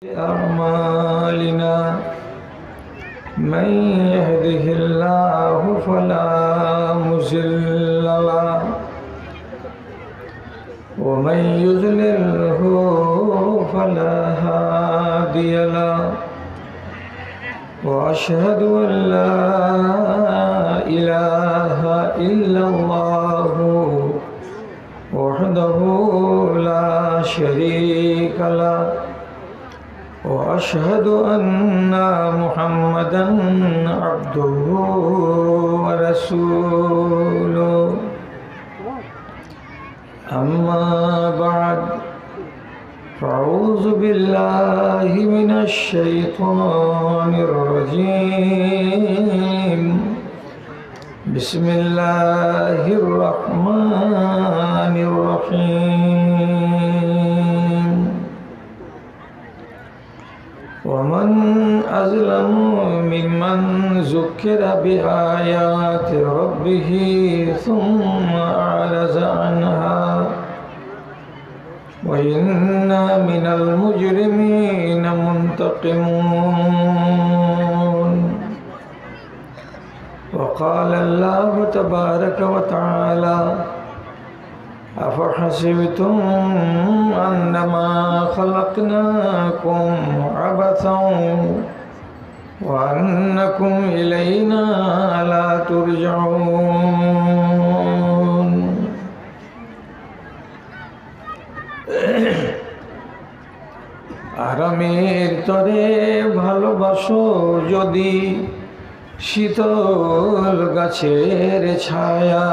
أعمالنا من يهده الله فلا مضل له ومن يضلله فلا هادي له وأشهد أن لا إله إلا الله وحده لا شريك له وأشهد أن محمدًا عبده ورسوله أما بعد فأعوذ بالله من الشيطان الرجيم بسم الله الرحمن الرحيم ومن أظلم ممن ذكر بآيات ربه ثم أعرض عنها وإنا من المجرمين منتقمون وقال الله تبارك وتعالى أفحسبتم أنما خلقناكم عبثا وأنكم إلينا لا ترجعون আরামের তরে ভালোবাসো যদি শীতল গাছের ছায়া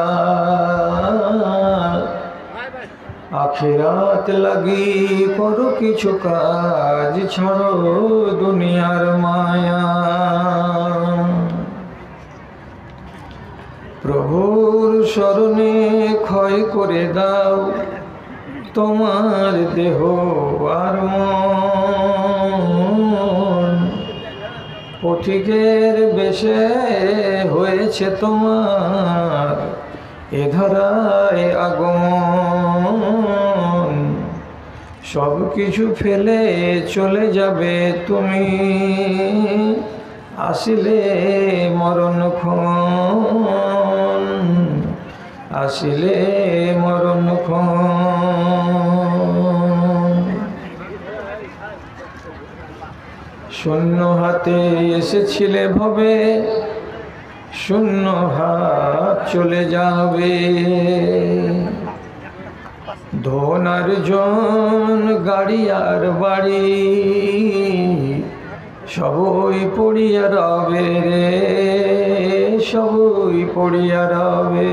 আখিরাত লাগি করো কিছু কাজ ছাড়ো দুনিয়ার মায়া প্রভুর শরণে ক্ষয় করে দাও তোমার দেহ আর মন পথিকের বেশে হয়েছে তোমার এ ধরায় আগমন সব কিছু ফেলে চলে যাবে তুমি আসিলে মরণক্ষণ আসিলে মরণক্ষণ শূন্য হাতে এসেছিলে ভবে শূন্য হাত চলে যাবে ধনার জন গাড়ি আর বাড়ি সবই পড়িয়া রবে রে সবই পড়িয়া রবে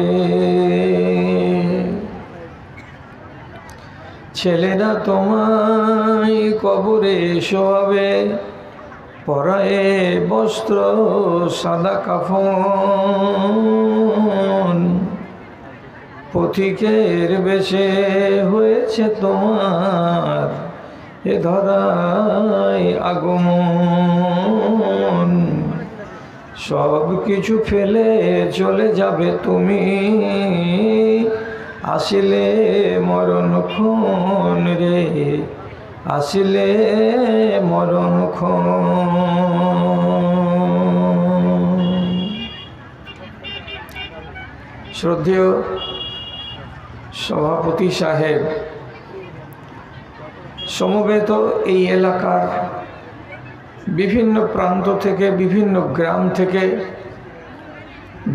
ছেলেরা তোমায় কবরে শোয়াবে পরায়ে বস্ত্র সাদা কাফন পথিকের বেশে হয়েছে তোমার এ ধরায় আগমন সব কিছু ফেলে চলে যাবে তুমি আসিলে মরণক্ষণ রে আসিলে মরণক্ষণ শ্রদ্ধেয় সভাপতি সাহেব সমবেত এই এলাকার বিভিন্ন প্রান্ত থেকে বিভিন্ন গ্রাম থেকে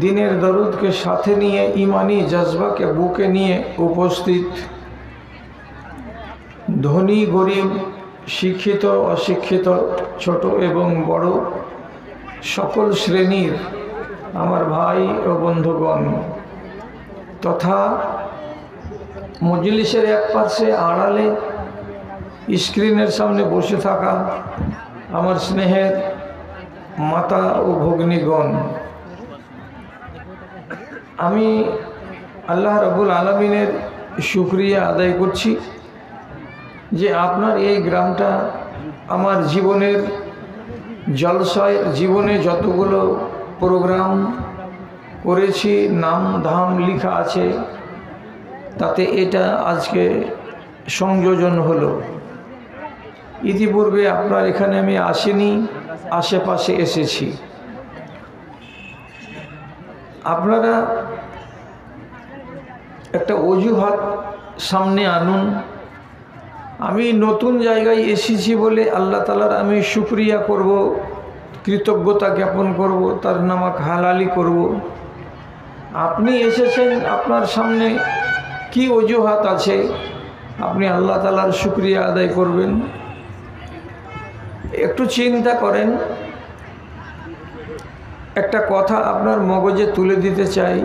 দিনের দরুদকে সাথে নিয়ে ইমানি জজবাকে বুকে নিয়ে উপস্থিত ধনী গরিব শিক্ষিত অশিক্ষিত ছোট এবং বড় সকল শ্রেণীর আমার ভাই ও বন্ধুগণ তথা মজলিসের এক পাশে আড়ালে স্ক্রিনের সামনে বসে থাকা আমার স্নেহের মাতা ও ভগ্নীগণ আমি আল্লাহ রাব্বুল আলামিনের শুকরিয়া আদায় করছি যে আপনার এই গ্রামটা আমার জীবনের জলসায় জীবনে যতগুলো প্রোগ্রাম করেছি নাম ধাম লেখা আছে তাতে এটা আজকে সংযোজন হলো। ইতিপূর্বে আপনার এখানে আমি আসিনি, আশেপাশে এসেছি। আপনারা একটা অজুহাত সামনে আনুন। আমি নতুন জায়গায় এসেছি বলে আল্লাহ তাআলার আমি শুকরিয়া করব, কৃতজ্ঞতা জ্ঞাপন করব, তার নামাক হালালি করব। আপনি এসেছেন, আপনার সামনে কি অজুহাত আছে আপনি আল্লাহ তাআলার শুকরিয়া আদায় করবেন? একটু চিন্তা করেন। একটা কথা আপনার মগজে তুলে দিতে চাই।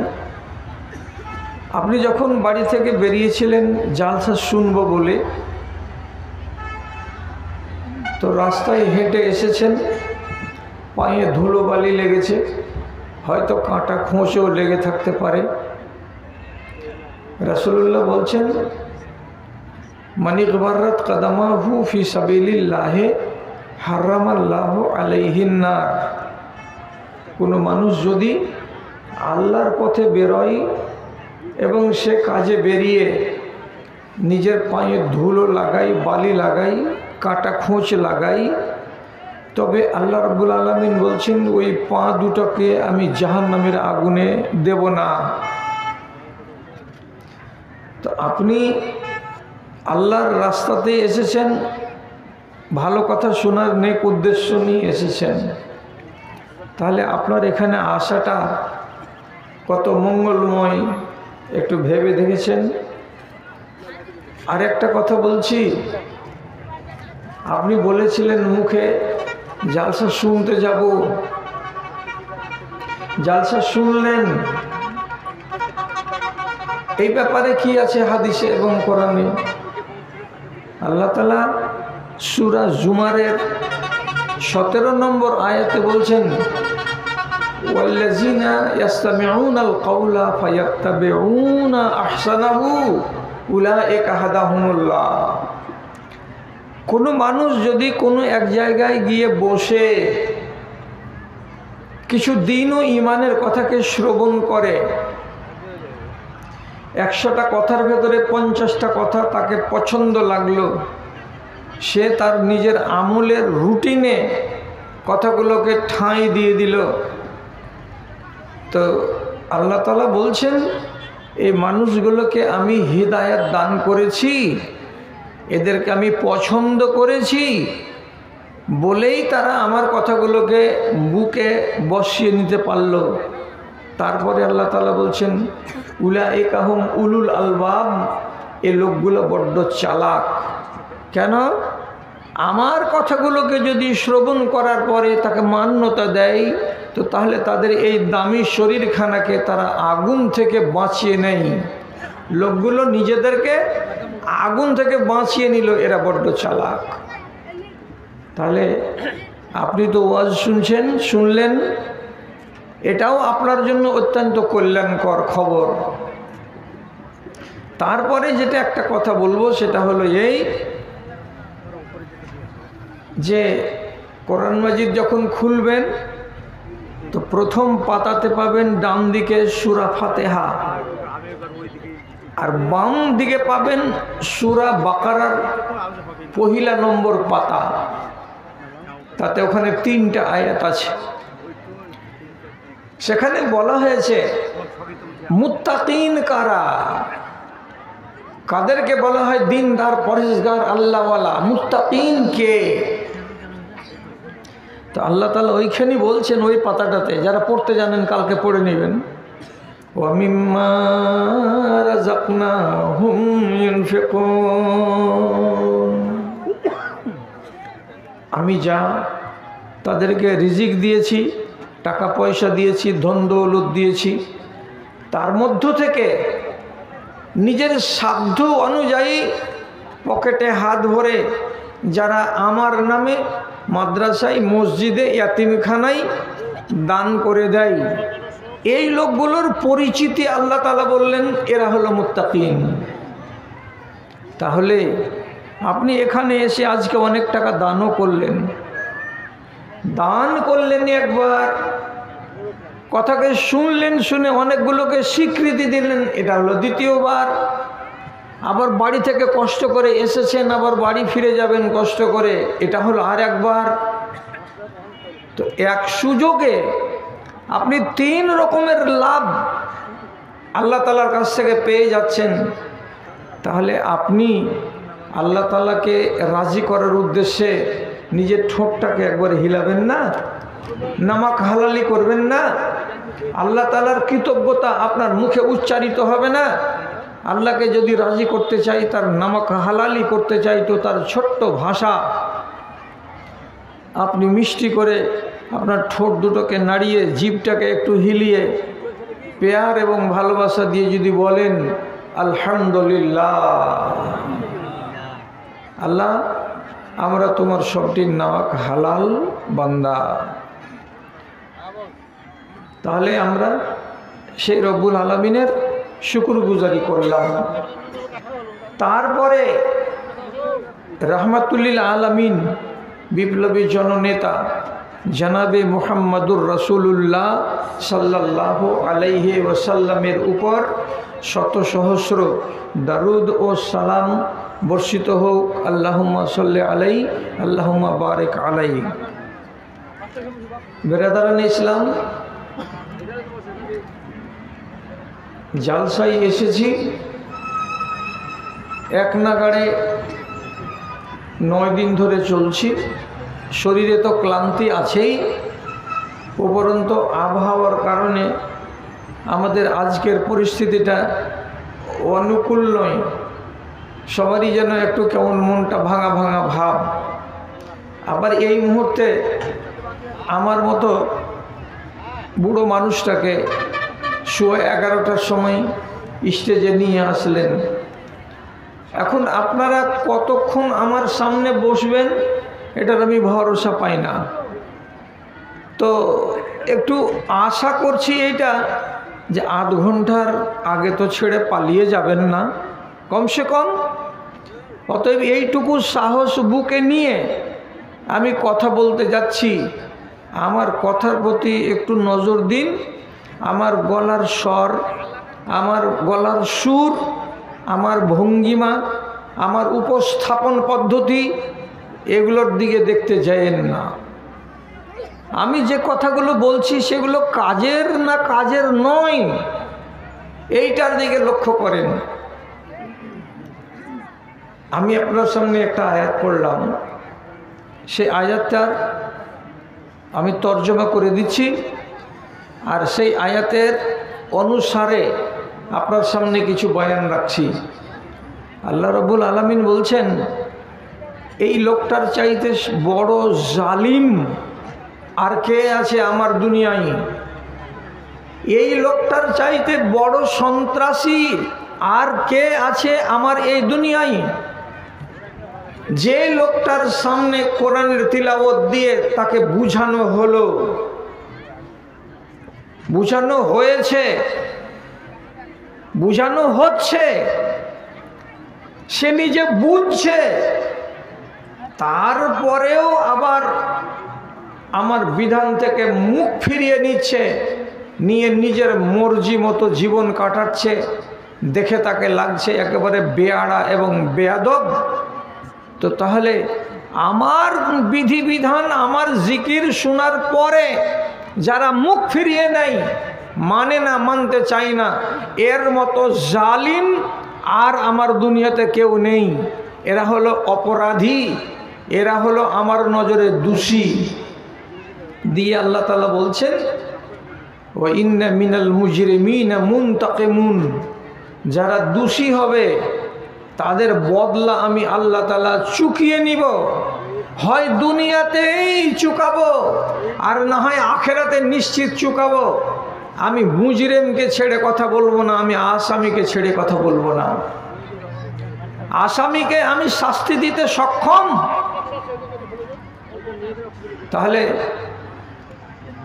আপনি যখন বাড়ি থেকে বেরিয়েছিলেন জালসা শুনবো বলে, তো রাস্তায় হেঁটে এসেছেন, পায়ে ধুলো বালি লেগেছে, হয়তো কাঁটা খোঁচও লেগে থাকতে পারে। রাসূলুল্লাহ বলছেন, মান ইগবাররাত কদমাহু ফি সাবিলিল্লাহ হারামাল্লাহু আলাইহিন নার। কোনো মানুষ যদি আল্লাহর পথে বেরোয় এবং সে কাজে বেরিয়ে নিজের পায়ে ধুলো লাগাই, বালি লাগাই, কাটা খোঁচ লাগাই, তবে আল্লাহ রাব্বুল আলামিন বলছেন ওই পা দুটোকে আমি জাহান্নামের আগুনে দেব না। তো আপনি আল্লাহর রাস্তাতে এসেছেন, ভালো কথা শোনার নেক উদ্দেশ্য নিয়ে এসেছেন, তাহলে আপনার এখানে আসাটা কত মঙ্গলময় একটু ভেবে দেখেছেন? আর একটা কথা বলছি, আপনি বলেছিলেন মুখে জালসা শুনতে যাব, জালসা শুনলেন, এই ব্যাপারে কি আছে হাদিসে এবং কোরআনে? আল্লাহ তাআলা সূরা জুমারের 17 নম্বর আয়াতে বলছেন, ওয়াল্লাযিনা ইয়াসতামিউনাল কাওলা ফায়াত্তাবিউনা আহসানাহু উলাইকা হাদাহুমুল্লাহ। কোনো মানুষ যদি কোনো এক জায়গায় গিয়ে বসে কিছু দিনও ঈমানের কথাকে শ্রবণ করে, 100টা কথার ভেতরে 50টা কথা তাকে পছন্দ লাগলো, সে তার নিজের আমলের রুটিনে কথাগুলোকে ঠাঁই দিয়ে দিল, তো আল্লাহ তাআলা বলছেন এই মানুষগুলোকে আমি হিদায়াত দান করেছি, এদেরকে আমি পছন্দ করেছি বলেই তারা আমার কথাগুলোকে বুকে বসিয়ে নিতে পারলো। তারপরে আল্লাহ তাআলা বলছেন উলাইকা হুম উলুল আলবাব, এ লোকগুলো বড্ড চালাক। কেন? আমার কথাগুলোকে যদি শ্রবণ করার পরে তাকে মান্যতা দেয়, তো তাহলে তাদের এই দামি শরীরখানাকে তারা আগুন থেকে বাঁচিয়ে নেয়। লোকগুলো নিজেদেরকে আগুন থেকে বাঁচিয়ে নিল, এরা বড্ড চালাক। তাহলে আপনি তো ওয়াজ শুনলেন, এটাও আপনার জন্য অত্যন্ত কল্যাণকর খবর। তারপরে যেটা একটা কথা বলবো সেটা হলো এই যে কোরআন মাজিদ যখন খুলবেন তো প্রথম পাতাতে পাবেন ডান দিকে সূরা ফাতিহা, আর বাম দিকে পাবেন সূরা বাকারার পহিলা নম্বর পাতা। তাতে ওখানে 3টা আয়াত আছে। সেখানে বলা হয়েছে মুত্তাকিন কারা, কাদেরকে বলা হয় দিনদার, পরহেজগার, আল্লাহওয়ালা। মুত্তাকিন কে? তো আল্লাহ তাআলা ওইখানেই বলছেন, ওই পাতাটাতে, যারা পড়তে জানেন কালকে পড়ে নেবেন, ওয়া মিম্মা রাযাকনাহুম ইউনফিকুন। আমি যা তাদেরকে রিজিক দিয়েছি, টাকা পয়সা দিয়েছি, ধন দৌলত দিয়েছি, তার মধ্য থেকে নিজের সাধ্য অনুযায়ী পকেটে হাত ভরে যারা আমার নামে মাদ্রাসায়, মসজিদে, ইয়াতিমখানায় দান করে দেয়, এই লোকগুলোর পরিচিতি আল্লাহ তাআলা বললেন এরা হলো মুত্তাকিন। তাহলে আপনি এখানে এসে আজকে অনেক টাকা দানও করলেন, দান করলেন একবার, কথাকে শুনলেন, শুনে অনেকগুলোকে স্বীকৃতি দিলেন, এটা হলো দ্বিতীয়বার। আবার বাড়ি থেকে কষ্ট করে এসেছেন, আবার বাড়ি ফিরে যাবেন কষ্ট করে, এটা হলো আর একবার। তো এক সুযোগে আপনি 3 রকমের লাভ আল্লাহ তাআলার কাছ থেকে পেয়ে যাচ্ছেন। তাহলে আপনি আল্লাহ তাআলাকে রাজি করার উদ্দেশ্যে নিজের ঠোঁটটাকে একবার হিলাবেন না, নামাক হালালি করবেন না? আল্লাহ তাআলার কৃতজ্ঞতা আপনার মুখে উচ্চারিত হবে না? আল্লাহকে যদি রাজি করতে চাই, তার নামাক হালালি করতে চাই, তো তার ছোট্ট ভাষা আপনি মিষ্টি করে আপনার ঠোঁট দুটোকে নাড়িয়ে, জিভটাকে একটু হিলিয়ে, পেয়ার এবং ভালোবাসা দিয়ে যদি বলেন আলহামদুলিল্লাহ, আল্লাহ আমরা তোমার সবটির নামাক হালাল বান্দা, তাহলে আমরা সেই রব্বুল আলামিনের শুকরগুজারি করলাম। তারপরে রাহমাতুল্লিল আলামিন বিপ্লবী জননেতা জনাবে মুহাম্মদুর রাসূলুল্লাহ সাল্লাল্লাহু আলাইহি ওয়াসাল্লামের উপর শত সহস্র দারুদ ও সালাম বর্ষিত হোক। আল্লাহুম্মা সাল্লি আলাইহি আল্লাহুম্মা বারিক আলাইহি। বেরাদারান ইসলাম, জালসায় এসেছি, এক নাগাড়ে 9 দিন ধরে চলছি। শরীরে তো ক্লান্তি আছেই, উপরন্তু আবহাওয়ার কারণে আমাদের আজকের পরিস্থিতিটা অনুকূল নয়। সবারই যেন একটু কেমন মনটা ভাঙা ভাঙা ভাব। আবার এই মুহূর্তে আমার মতো বুড়ো মানুষটাকে 11:30টার সময় স্টেজে নিয়ে আসলেন। এখন আপনারা কতক্ষণ আমার সামনে বসবেন এটার আমি ভরসা পাই না। তো একটু আশা করছি এইটা যে আধ ঘন্টার আগে তো ছেড়ে পালিয়ে যাবেন না কমসে কম। অতএব এইটুকু সাহস বুকে নিয়ে আমি কথা বলতে যাচ্ছি। আমার কথার প্রতি একটু নজর দিন। আমার গলার স্বর, আমার গলার সুর, আমার ভঙ্গিমা, আমার উপস্থাপন পদ্ধতি, এগুলোর দিকে দেখতে যায়েন না। আমি যে কথাগুলো বলছি সেগুলো কাজের না কাজের নয়, এইটার দিকে লক্ষ্য করেন। আমি আপনার সামনে একটা আয়াত পড়লাম, সেই আয়াতটার আমি তর্জমা করে দিচ্ছি, আর সেই আয়াতের অনুসারে আপনার সামনে কিছু বয়ান রাখছি। আল্লাহ রাব্বুল আলামিন বলছেন, এই লোকটার চাইতে বড় জালিম আর কে আছে আমার দুনিয়ায়? এই লোকটার চাইতে বড় সন্ত্রাসী আর কে আছে আমার এই দুনিয়ায়? যে লোকটার সামনে কোরআনের তিলাওয়াত দিয়ে তাকে বুঝানো হলো, বুঝানো হয়েছে, বুঝানো হচ্ছে, সে নিজে বুঝছে, তারপরেও আবার আমার বিধান থেকে মুখ ফিরিয়ে নিচ্ছে, নিয়ে নিজের মর্জি মতো জীবন কাটাচ্ছে। দেখে তাকে লাগছে একেবারে বেয়াড়া এবং বেয়াদব। তো তাহলে আমার বিধিবিধান, আমার জিকির শোনার পরে যারা মুখ ফিরিয়ে নেয়, মানে না, মানতে চাই না, এর মতো জালিম আর আমার দুনিয়াতে কেউ নেই। এরা হলো অপরাধী, এরা হলো আমার নজরে দোষী। দিয়ে আল্লাহ তাআলা বলছেন, ওয়া ইন্না মিনাল মুজরিমিনা মুনতাকিমুন, যারা দোষী হবে তাদের বদলা আমি আল্লাহ তাআলা চুকিয়ে নিব। হয় দুনিয়াতেই চুকাবো, আর না হয় আখেরাতে নিশ্চিত চুকাবো। আমি মুজরিমকে ছেড়ে কথা বলবো না, আমি আসামিকে ছেড়ে কথা বলবো না। আসামিকে আমি শাস্তি দিতে সক্ষম। তাহলে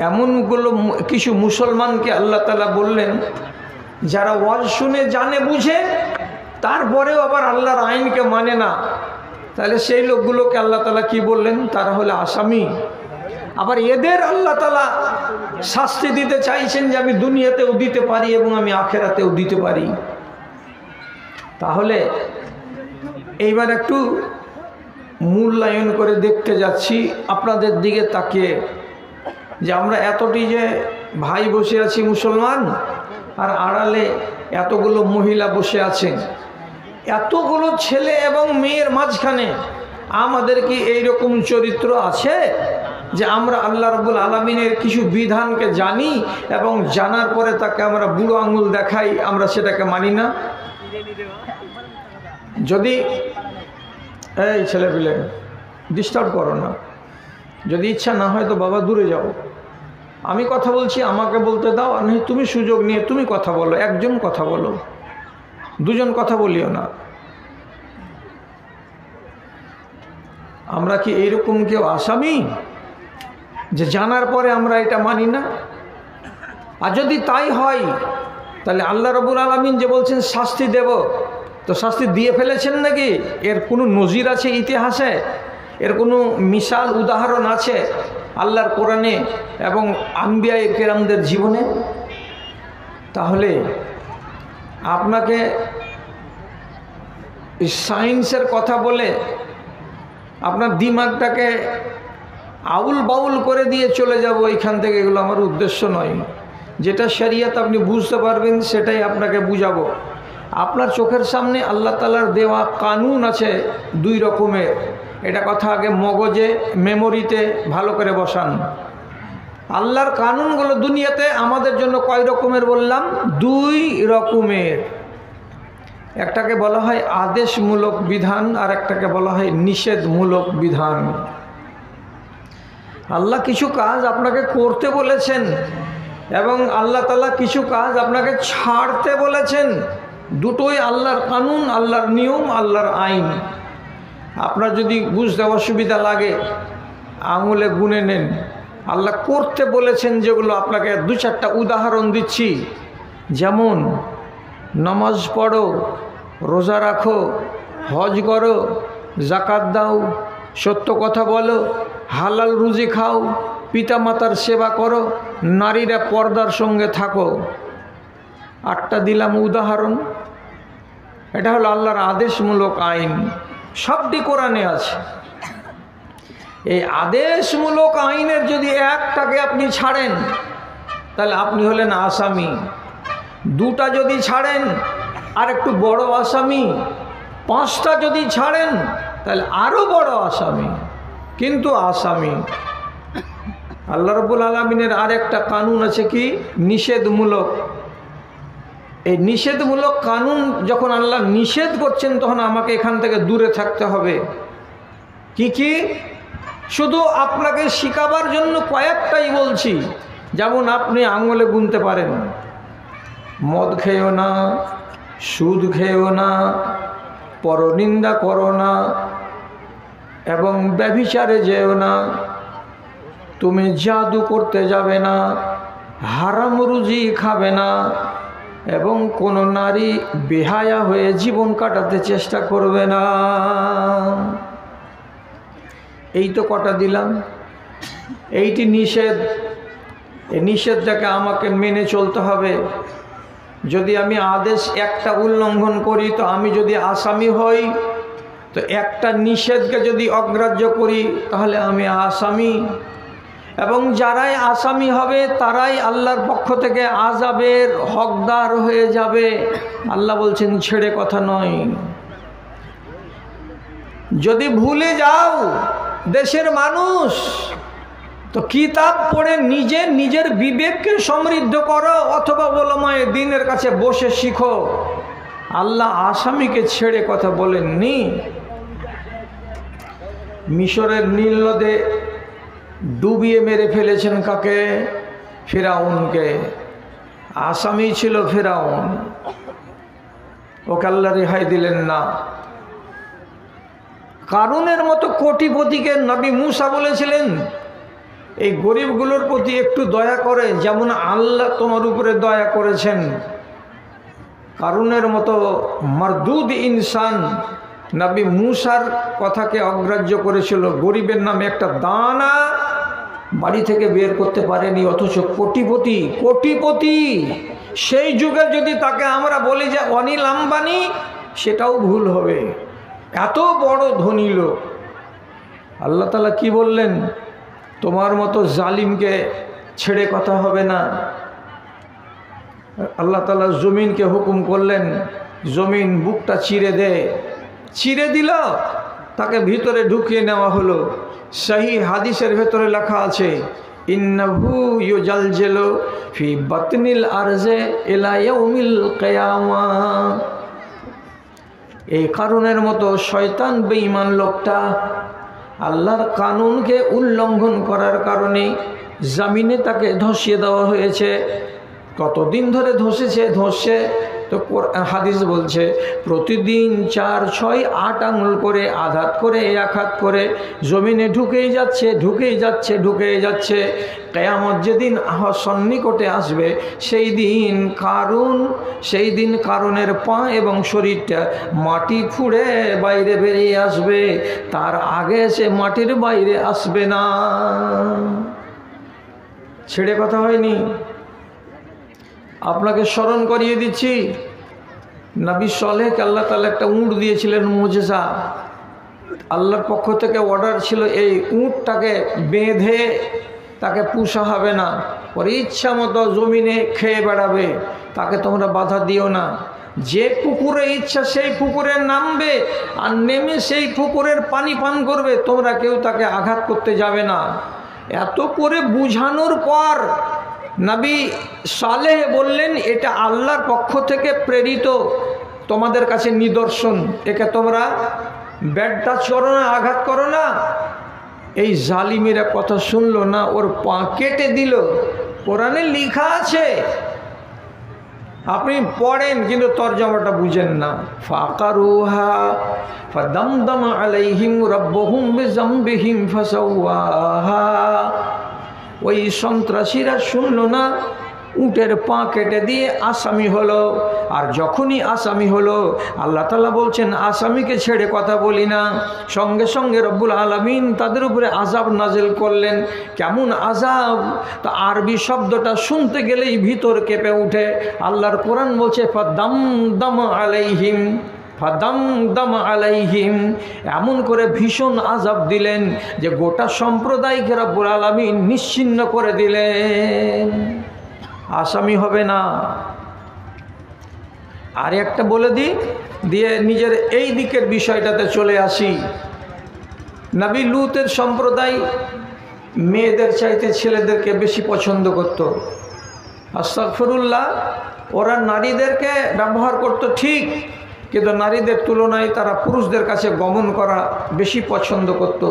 এমনগুলো কিছু মুসলমানকে আল্লাহ তাআলা বললেন, যারা ওয়াজ শুনে জানে বুঝে তারপরেও আবার আল্লাহর আইনকে মানে না। তাহলে সেই লোকগুলোকে আল্লাহ তাআলা কি বললেন? তারা হলো আসামি। আবার এদের আল্লাহ তাআলা শাস্তি দিতে চাইছেন যে আমি দুনিয়াতেও দিতে পারি এবং আমি আখেরাতেও দিতে পারি। তাহলে এইবার একটু মূল্যায়ন করে দেখতে যাচ্ছি আপনাদের দিকে তাকিয়ে, যে আমরা এতটি যে ভাই বসে আছি মুসলমান, আর আড়ালে এতগুলো মহিলা বসে আছেন, এতগুলো ছেলে এবং মেয়ের মাঝখানে আমাদের কি এইরকম চরিত্র আছে যে আমরা আল্লাহ রাব্বুল আলামিনের কিছু বিধানকে জানি এবং জানার পরে তাকে আমরা বুড়ো আঙুল দেখাই, আমরা সেটাকে মানি না? যদি এই ছেলেপিলে ডিস্টার্ব করো না, যদি ইচ্ছা না হয় তো বাবা দূরে যাও, আমি কথা বলছি আমাকে বলতে দাও, আর নয় তুমি সুযোগ নিয়ে তুমি কথা বলো, একজন কথা বলো, দুজন কথা বলিও না। আমরা কি এইরকম কেউ আসামি যে জানার পরে আমরা এটা মানি না? আর যদি তাই হয় তাহলে আল্লাহ রাব্বুল আলামিন যে বলছেন শাস্তি দেব, তো শাস্তি দিয়ে ফেলেছেন নাকি? এর কোনো নজির আছে ইতিহাসে? এর কোনো মিসাল উদাহরণ আছে আল্লাহর কোরআনে এবং আম্বিয়ায়ে কেরামদের জীবনে? তাহলে আপনাকে সায়েন্সের কথা বলে আপনার দিমাগটাকে আউল বাউল করে দিয়ে চলে যাব এইখান থেকে, এগুলো আমার উদ্দেশ্য নয়। যেটা শরিয়ত আপনি বুঝতে পারবেন সেটাই আপনাকে বুঝাবো। আপনার চোখের সামনে আল্লাহ তাআলার দেওয়া কানুন আছে দুই রকমের, এটা কথা আগে মগজে মেমোরিতে ভালো করে বসান। আল্লাহর কানুনগুলো দুনিয়াতে আমাদের জন্য কয় রকমের বললাম? দুই রকমের। একটাকে বলা হয় আদেশমূলক বিধান, আর একটাকে বলা হয় নিষেধমূলক বিধান। আল্লাহ কিছু কাজ আপনাকে করতে বলেছেন এবং আল্লাহ তাআলা কিছু কাজ আপনাকে ছাড়তে বলেছেন। দুটোই আল্লাহর কানুন, আল্লাহর নিয়ম, আল্লাহর আইন। আপনার যদি বুঝতে অসুবিধা লাগে আঙুলে গুনে নেন। আল্লাহ করতে বলেছেন যেগুলো, আপনাকে দু চারটা উদাহরণ দিচ্ছি। যেমন নামাজ পড়ো, রোজা রাখো, হজ করো, যাকাত দাও, সত্য কথা বলো, হালাল রুজি খাও, পিতামাতার সেবা করো, নারীরা পর্দার সঙ্গে থাকো। 8টা দিলাম উদাহরণ। এটা হলো আল্লাহর আদেশমূলক আইন, সবটি কোরআনে আছে। এই আদেশমূলক আইনের যদি একটাকে আপনি ছাড়েন তাহলে আপনি হলেন আসামি। দুটা যদি ছাড়েন আর একটু বড় আসামি। 5টা যদি ছাড়েন তাহলে আরো বড় আসামি, কিন্তু আসামি। আল্লাহ রাব্বুল আলামিনের আরেকটা কানুন আছে কি? নিষেধমূলক। এই নিষেধমূলক কানুন যখন আল্লাহ নিষেধ করছেন তখন আমাকে এখান থেকে দূরে থাকতে হবে। কি কি? শুধু আপনাকে শিখাবার জন্য কয়েকটাই বলছি। যেমন আপনি আঙুলে গুনতে পারেন, মদ খেও না, সুদ খেও না, পরনিন্দা করো না, এবং ব্যভিচারে যেও না, তুমি জাদু করতে যাবে না, হারাম রুজি খাবে না, এবং কোনো নারী বেহায়া হয়ে জীবন কাটাতে চেষ্টা করবে না। এই তো কটা দিলাম। এইটি নিষেধ। এই নিষেধটাকে আমাকে মেনে চলতে হবে। যদি আমি আদেশ একটা উল্লঙ্ঘন করি তো আমি যদি আসামি হই, তো একটা নিষেধকে যদি অগ্রাহ্য করি তাহলে আমি আসামি, এবং যারাই আসামি হবে তারাই আল্লাহর পক্ষ থেকে আযাবের হকদার হয়ে যাবে। আল্লাহ বলছেন ছেড়ে কথা নয়। যদি ভুলে যাও দেশের মানুষ, তো কিতাব পড়ে নিজের বিবেককে সমৃদ্ধ করো, অথবা উলামায়ে দ্বীনের কাছে বসে শিখো। আল্লাহ আসামিকে ছেড়ে কথা বলেননি। মিশরের নীল নদে ডুবিয়ে মেরে ফেলেছেন কাকে? ফিরাউনকে। আসামি ছিল ফিরাউন, ওকে আল্লাহ রেহাই দিলেন না। কারুনের মতো কোটিপতিকে নবী মুসা বলেছিলেন এই গরিবগুলোর প্রতি একটু দয়া করে, যেমন আল্লাহ তোমার উপরে দয়া করেছেন। কারুনের মতো মারদুদ ইনসান নবী মুসার কথাকে অগ্রাহ্য করেছিল। গরিবের নামে একটা দানা বাড়ি থেকে বের করতে পারেনি, অথচ কোটিপতি। সেই যুগে যদি তাকে আমরা বলি যে অনিল আম্বানি, সেটাও ভুল হবে। এত বড় ধনী লোক, আল্লাহ তাআলা কি বললেন? তোমার মতো জালিমকে ছেড়ে কথা হবে না। আল্লাহ তাআলা জমিনকে হুকুম করলেন, জমিন বুকটা চিরে দে। চিরে দিল, তাকে ভিতরে ঢুকিয়ে নেওয়া হলো। সহি হাদিসের ভেতরে লেখা আছে, ইন্নাহু ইউজালজিলু ফি বাতনিল আরজে ইলা ইয়াউমিল কিয়ামা। এই কারণের মতো শয়তান বেঈমান লোকটা আল্লাহর কানুনকে উল্লঙ্ঘন করার কারণে জমিনে তাকে ধসিয়ে দেওয়া হয়েছে। কতদিন ধরে ধসছে তো হাদিস বলছে প্রতিদিন 4, 6, 8 আঙুল করে আঘাত করে এক হাত করে জমিনে ঢুকেই যাচ্ছে। কিয়ামত যেদিন সন্নিকটে আসবে সেই দিন কারুনের পা এবং শরীরটা মাটি ফুঁড়ে বাইরে বেরিয়ে আসবে, তার আগে সে মাটির বাইরে আসবে না। ছেড়ে কথা হয়নি। আপনাকে স্মরণ করিয়ে দিচ্ছি, নবী সালেহকে আল্লাহ তাআলা একটা উট দিয়েছিলেন মুজিজা। আল্লাহর পক্ষ থেকে অর্ডার ছিল এই উটটাকে বেঁধে তাকে পুষা হবে না, ওর ইচ্ছা মতো জমিনে খেয়ে বেড়াবে, তাকে তোমরা বাধা দিও না। যে পুকুরে ইচ্ছা সেই পুকুরে নামবে আর নেমে সেই পুকুরের পানি পান করবে, তোমরা কেউ তাকে আঘাত করতে যাবে না। এত করে বুঝানোর পর নবী সালেহ বললেন, এটা আল্লাহর পক্ষ থেকে প্রেরিত তোমাদের কাছে নিদর্শন, একে তোমরা ব্যাড টাচ করো না, আঘাত করো না। এই জালিমেরা কথা শুনলো না, ওর পা কেটে দিল। কোরআনে লেখা আছে, আপনি পড়েন কিন্তু তরজমাটা বুঝেন না। ফাকারুহা ফাদামদাম আলাইহিম রাব্বুহুম বিযামবিহিম ফাসাওয়াহা। ওই সন্ত্রাসীরা শুনলো না, উটের পা কেটে দিয়ে আসামি হলো। আর যখনই আসামি হলো, আল্লাহ তাআলা বলছেন আসামিকে ছেড়ে কথা বলি না। সঙ্গে সঙ্গে রব্বুল আলামিন তাদের উপরে আযাব নাজিল করলেন। কেমন আযাব? তা আরবি শব্দটা শুনতে গেলেই ভিতর কেঁপে উঠে। আল্লাহর কোরআন বলছে ফাদামদাম আলাইহিম, এমন করে ভীষণ আযাব দিলেন যে গোটা সম্প্রদায়কে রব্বুল আলামিন নিশ্চিহ্ন করে দিলেন। আসামি হবে না। আর একটা বলে দিয়ে নিজের এই দিকের বিষয়টাতে চলে আসি। নবী লূতের সম্প্রদায় মেয়েদের চাইতে ছেলেদেরকে বেশি পছন্দ করত। আস্তাগফিরুল্লাহ, ওরা নারীদেরকে ব্যবহার করত ঠিক, কিন্তু নারীদের তুলনায় তারা পুরুষদের কাছে গমন করা বেশি পছন্দ করত।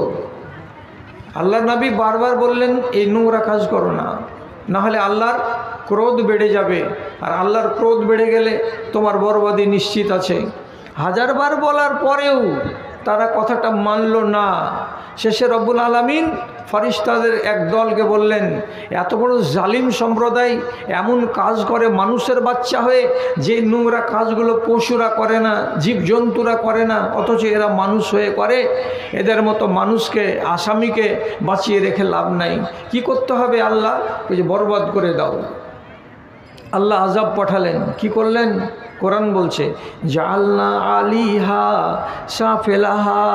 আল্লাহর নবী বারবার বললেন এই নোংরা কাজ করো না, নাহলে আল্লাহর ক্রোধ বেড়ে যাবে, আর আল্লাহর ক্রোধ বেড়ে গেলে তোমার বরবাদি নিশ্চিত আছে। হাজারবার বলার পরেও তারা কথাটা মানল না। শেষে রব্বুল আলামিন ফেরেশতাদের এক দলকে বললেন, এত বড় জালিম সম্প্রদায় এমন কাজ করে মানুষের বাচ্চা হয়ে, যে নোংরা কাজগুলো পশুরা করে না, জীবজন্তুরা করে না, অথচ এরা মানুষ হয়ে করে। এদের মতো মানুষকে, আসামিকে বাঁচিয়ে রেখে লাভ নাই। কি করতে হবে? আল্লাহ ওই যে বরবাদ করে দাও। আল্লাহ আযাব পাঠালেন। কি করলেন? কোরআন বলছে জাআলনা আলিহা সাফিলাহা।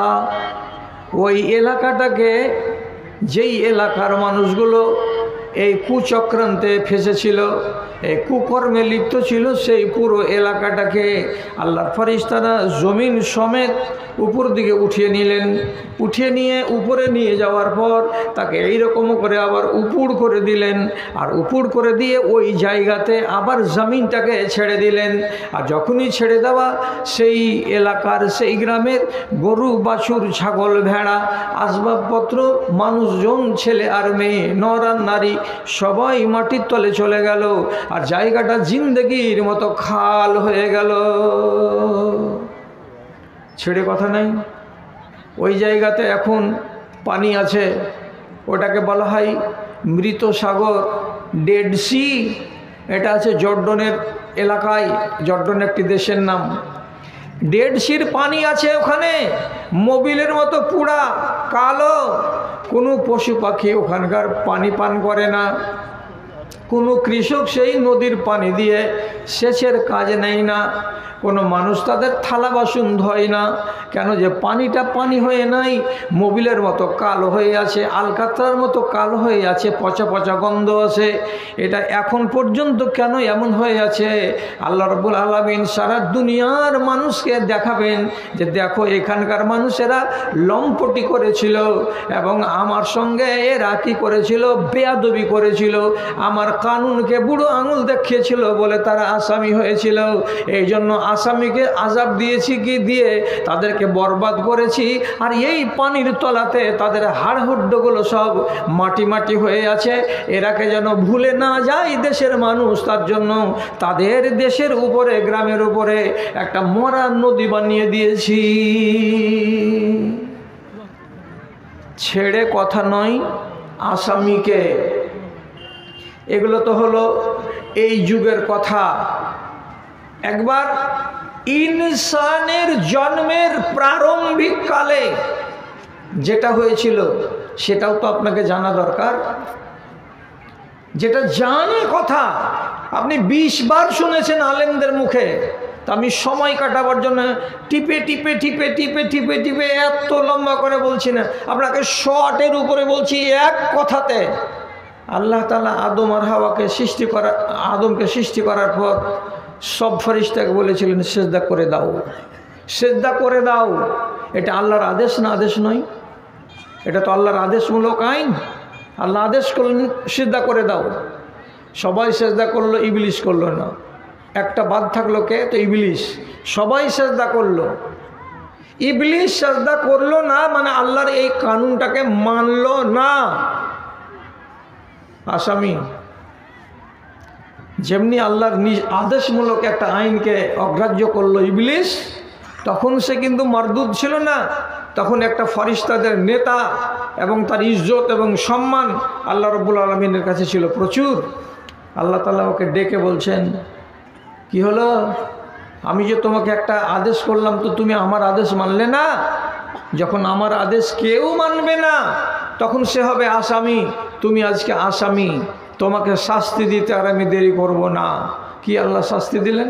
ওই এলাকাটাকে, যেই এলাকার মানুষগুলো এই কুচক্রান্তে ফেসেছিল, এই কুকর্মে লিপ্ত ছিল, সেই পুরো এলাকাটাকে আল্লাহর ফেরেশতারা জমিন সমেত উপর দিকে উঠিয়ে নিলেন। উঠিয়ে নিয়ে উপরে নিয়ে যাওয়ার পর তাকে এইরকম করে আবার উপুড় করে দিলেন। আর উপুড় করে দিয়ে ওই জায়গাতে আবার জমিনটাকে ছেড়ে দিলেন। আর যখনই ছেড়ে দেওয়া, সেই এলাকার, সেই গ্রামের গরু, বাছুর, ছাগল, ভেড়া, আসবাবপত্র, মানুষজন, ছেলে আর মেয়ে, নর আর নারী, সবাই মাটির তলে চলে গেল। আর জায়গাটা জিন্দেগির মতো খাল হয়ে গেল। ছেড়ে কথা নাই। ওই জায়গাতে এখন পানি আছে, ওটাকে বলা হয় মৃত সাগর, ডেড সি। এটা আছে জর্ডনের এলাকায়, জর্ডন একটি দেশের নাম। ডেড সির পানি আছে ওখানে, মোবিলের মতো পুরা কালো। কোনো পশু পাখি ওখানকার পানি পান করে না। কোনো কৃষক সেই নদীর পানি দিয়ে সেচের কাজ নেয় না। কোনো মানুষ তাদের থালা বাসন ধোয় না কেন? যে পানিটা পানি হয়ে নাই, মোবিলের মতো কালো হয়ে আছে, আলকাতরার মতো কালো হয়ে আছে, পচা পচা গন্ধ আছে। এটা এখন পর্যন্ত কেন এমন হয়ে আছে? আল্লাহ রাব্বুল আলামিন সারা দুনিয়ার মানুষকে দেখাবেন যে দেখো এখানকার মানুষেরা লম্পটি করেছিল এবং আমার সঙ্গে এরা কি করেছিল? বেয়াদবি করেছিল, আমার কানুনকে বুড়ো আঙুল দেখিয়েছিল বলে তারা আসামি হয়েছিল। এই জন্য আসামিকে আযাব দিয়েছি, কি দিয়ে তাদেরকে বরবাদ করেছি। আর এই পানির তলাতে তাদের হাড় হুড্ডগুলো সব মাটি মাটি হয়ে আছে। এরাকে যেন ভুলে না যায় দেশের মানুষ, তার জন্য তাদের দেশের উপরে, গ্রামের উপরে একটা মরা নদী বানিয়ে দিয়েছি। ছেড়ে কথা নয় আসামিকে। এগুলো তো হলো এই যুগের কথা। একবার ইনসানের জন্মের প্রারম্ভিক কালে যেটা হয়েছিল সেটাও তো আপনাকে জানা দরকার। যেটা জানে কথা আপনি 20 বার শুনেছেন আলেমদের মুখে, তা আমি সময় কাটাবার জন্য টিপে টিপে টিপে টিপে টিপে টিপে এত লম্বা করে বলছি না, আপনাকে শর্টের উপরে বলছি এক কথাতে। আল্লাহ তাআলা আদম আর হাওয়াকে আদমকে সৃষ্টি করার পর সব ফেরেশতাকে বলেছিলেন সিজদা করে দাও, সিজদা করে দাও। এটা আল্লাহর আদেশ না আদেশ নয়? এটা তো আল্লাহর আদেশমূলক আইন। আল্লাহ আদেশ করলেন সিজদা করে দাও, সবাই সিজদা করলো, ইবলিস করলো না। একটা বাদ থাকলো কে? তো ইবলিস। সবাই সিজদা করলো, ইবলিস সিজদা করলো না, মানে আল্লাহর এই কানুনটাকে মানলো না। আসামি যেমনি আল্লাহর আদেশমূলক একটা আইনকে অগ্রাহ্য করলো ইবলিস, তখন সে কিন্তু মারদুদ ছিল না, তখন একটা ফেরেশতাদের নেতা এবং তার ইজ্জত এবং সম্মান আল্লাহ রাব্বুল আলামিনের কাছে ছিল প্রচুর। আল্লাহ তাআলা ওকে ডেকে বলছেন, কি হলো? আমি যে তোমাকে একটা আদেশ করলাম তো তুমি আমার আদেশ মানলে না। যখন আমার আদেশ কেউ মানবে না তখন সে হবে আসামি। তুমি আজকে আসামি, তোমাকে শাস্তি দিতে আর আমি দেরি করব না। কি আল্লাহ শাস্তি দিলেন?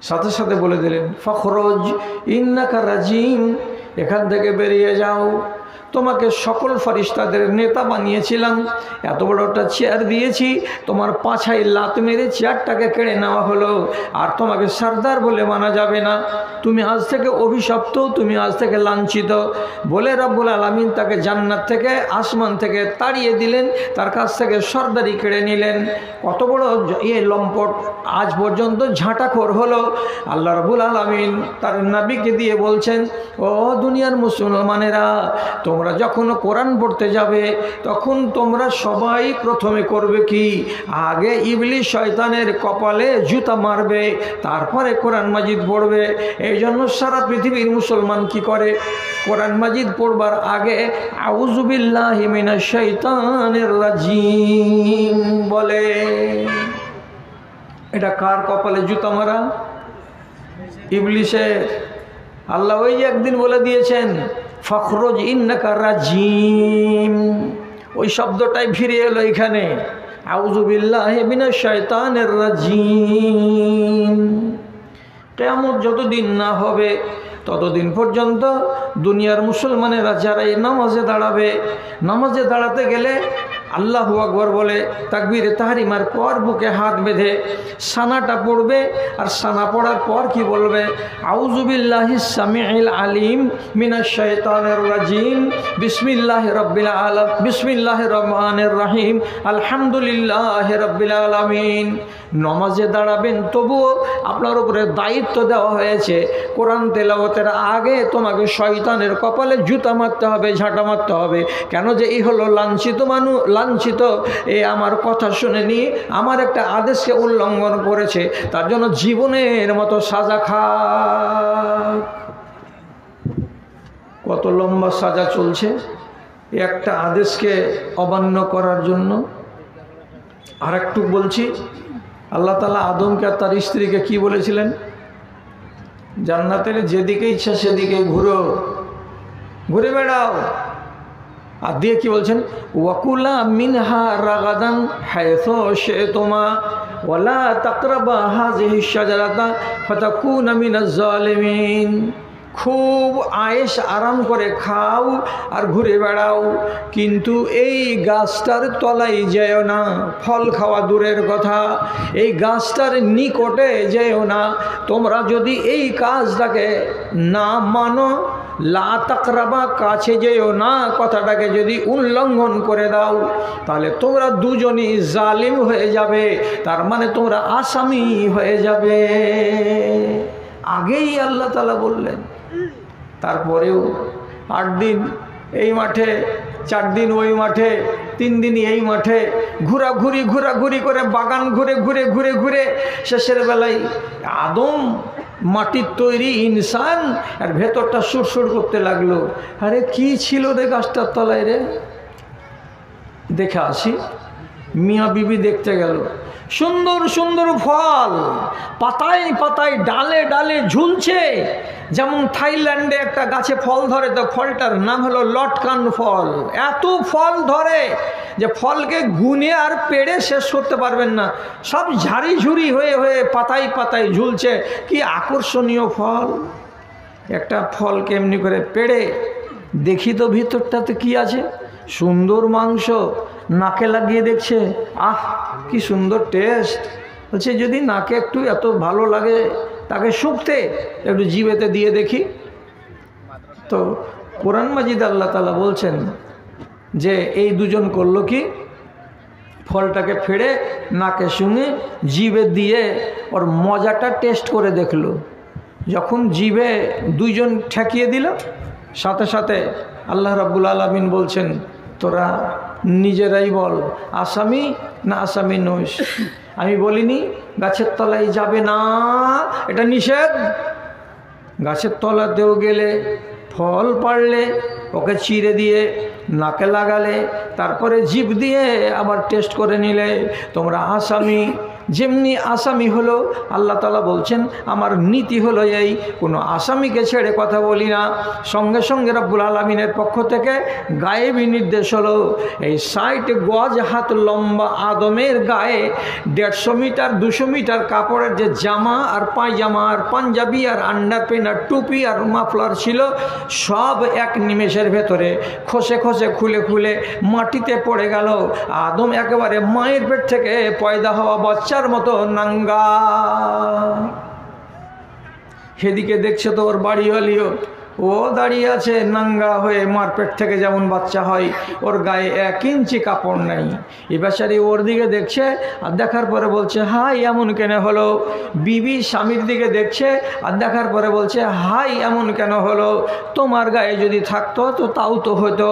সাথে সাথে বলে দিলেন, ফখরজ ইন্নাকা রাজিম, এখান থেকে বেরিয়ে যাও। তোমাকে সকল ফেরেশতাদের নেতা বানিয়েছিলাম, এত বড় একটা চেয়ার দিয়েছি, তোমার পাছায় লাত মেরে চেয়ারটাকে কেড়ে নেওয়া হলো। আর তোমাকে সরদার বলে মানা যাবে না, তুমি আজ থেকে অভিশপ্ত, তুমি আজ থেকে লাঞ্ছিত বলে রব্বুল আলামিন তাকে জান্নাত থেকে, আসমান থেকে তাড়িয়ে দিলেন, তার কাছ থেকে সরদারি কেড়ে নিলেন। কত বড় লম্পট আজ পর্যন্ত ঝাঁটাখোর হলো। আল্লাহ রব্বুল আলামিন তার নবীকে দিয়ে বলছেন, ও দুনিয়ার মুসলমানেরা, তোমরা যখন কোরআন পড়তে যাবে তখন তোমরা সবাই প্রথমে করবে কি? আগে ইবলিস শয়তানের কপালে জুতা মারবে, তারপরে কোরআন মাজিদ পড়বে। এই জন্য সারা পৃথিবীর মুসলমান কি করে? কোরআন মাজিদ পড়বার আগে আউযু বিল্লাহি মিনাশ শাইতানির রাজিম বলে। এটা কার কপালে জুতা মারা? ইবলিসের। আল্লাহ ওই একদিন বলে দিয়েছেন, ফখরুজ ইন্নাকা রাজিম, ওই শব্দটাই ফিরে এলো এখানে, আউযু বিল্লাহি মিনাশ শাইতানির রাজিম। কিয়ামত যতদিন না হবে ততদিন পর্যন্ত দুনিয়ার মুসলমানেরা যারা এই নামাজে দাঁড়াবে, নামাজে দাঁড়াতে গেলে আল্লাহু আকবার বলে তাকবীরে তাহরিমার পর বুকে হাত বেঁধে সানাটা পড়বে। আর সানা পড়ার পর কি বলবে? আউযু বিল্লাহিস সামিউল আলিম মিনাশ শাইতানির রাজিম, বিসমিল্লাহির রহমানির রহিম, আলহামদুলিল্লাহি রাব্বিল আলামিন। নামাজে দাঁড়াবেন, তবুও আপনার উপরে দায়িত্ব দেওয়া হয়েছে কোরআন তেলাওয়াতের আগে তোমাকে শয়তানের কপালে জুতা মারতে হবে, ঝাঁটা মারতে হবে। কেন? যে এই হলো লাঞ্ছিত মানুষ, লাঞ্ছিত, এ আমার কথা শুনেনি, আমার একটা আদেশকে উল্লঙ্ঘন করেছে, তার জন্য জীবনের মতো সাজা খাক। কত লম্বা সাজা চলছে একটা আদেশকে অমান্য করার জন্য। আর একটু বলছি, আল্লাহ তাআলা আদমকে আর তার স্ত্রীকে কি বলেছিলেন? জান্নাতের যেদিকে ইচ্ছা সেদিকে ঘুরে বেড়াও। আর দিয়ে কি বলছেন? ওয়াকুলা মিনহা রাগাদান হায়সু শি'তুমা ওয়ালা তাকরাবা হাযিহিশ শাজারাতা ফাতাকুনা মিনাজ জালিমিন। খুব আয়েশ আরাম করে খাও আর ঘুরে বেড়াও, কিন্তু এই গাছটার তলায় যেও না। ফল খাওয়া দূরের কথা, এই গাছটার নিকটে যেও না। তোমরা যদি এই কাজটাকে না মানো, লা তাকরাবা কাছে যেও না কথাটাকে যদি উল্লঙ্ঘন করে দাও, তাহলে তোমরা দুজনই জালিম হয়ে যাবে, তার মানে তোমরা আসামি হয়ে যাবে। আগেই আল্লাহ তাআলা বললেন। তারপরেও 8 দিন এই মাঠে, 4 দিন ওই মাঠে, 3 দিন এই মাঠে ঘোরাঘুরি করে বাগান ঘুরে ঘুরে শেষের বেলায় আদম মাটির তৈরি ইনসান, আর ভেতরটা সুরসুর করতে লাগলো। আরে কি ছিল রে গাছটার তলায় রে? দেখে আসি। মিয়া বিবি দেখতে গেল, সুন্দর সুন্দর ফল পাতায় পাতায় ডালে ডালে ঝুলছে। যেমন থাইল্যান্ডে একটা গাছে ফল ধরে, তো ফলটার নাম হলো লটকান ফল। এত ফল ধরে যে ফলকে গুনে আর পেড়ে শেষ করতে পারবেন না, সব ঝাড়ি ঝুড়ি হয়ে হয়ে পাতায় পাতায় ঝুলছে। কি আকর্ষণীয় ফল! একটা ফলকে এমনি করে পেড়ে দেখি তো ভিতরটাতে কি আছে। সুন্দর মাংস, নাকে লাগিয়ে দেখছে, আহ কি সুন্দর টেস্ট। বলছে যদি নাকে একটু এত ভালো লাগে তাকে শুকতে একটু জিভেতে দিয়ে দেখি। তো কোরআন মাজিদ আল্লাহ তাআলা বলছেন যে এই দুজন করলো কি, ফলটাকে ফেড়ে নাকে শুঙে জিভে দিয়ে ওর মজাটা টেস্ট করে দেখলো। যখন জিভে দুইজন ঠেকিয়ে দিল, সাথে সাথে আল্লাহ রাব্বুল আলামিন বলছেন তোরা নিজেরাই বল আসামি না আসামি নইস। আমি বলিনি গাছের তলায় যাবে না, এটা নিষেধ। গাছের তলাতেও গেলে, ফল পাড়লে, ওকে চিড়ে দিয়ে নাকে লাগালে, তারপরে জিভ দিয়ে আবার টেস্ট করে নিলে, তোমরা আসামি। যেমনি আসামি হলো, আল্লাহ তাআলা বলছেন আমার নীতি হলো এই, কোনো আসামিকে ছেড়ে কথা বলি না। সঙ্গে সঙ্গে রব্বুল আলামিনের পক্ষ থেকে গায়েবী নির্দেশ হলো, এই 60 গজ হাত লম্বা আদমের গায়ে 150 মিটার 200 মিটার কাপড়ের যে জামা আর পায়জামা আর পাঞ্জাবি আর আন্ডারপ্যান্ট আর টুপি আর মাফলার ছিল, সব এক নিমেষের ভেতরে খসে খসে খুলে খুলে মাটিতে পড়ে গেল। আদম একেবারে মায়ের পেট থেকে পয়দা হওয়া বাচ্চার মতো নাঙ্গা। সেদিকে দেখছে তো ওর বাড়িওয়ালিও, ও দাঁড়িয়ে আছে নাঙ্গা হয়ে, মার পেট থেকে যেমন বাচ্চা হয়, ওর গায়ে 1 ইঞ্চি কাপড় নাই। এ বেচারি ওর দিকে দেখছে, আর দেখার পরে বলছে হাই এমন কেন হলো। বিবি স্বামীর দিকে দেখছে, আর দেখার পরে বলছে হাই এমন কেন হলো, তোমার গায়ে যদি থাকতো তো তাও তো হতো।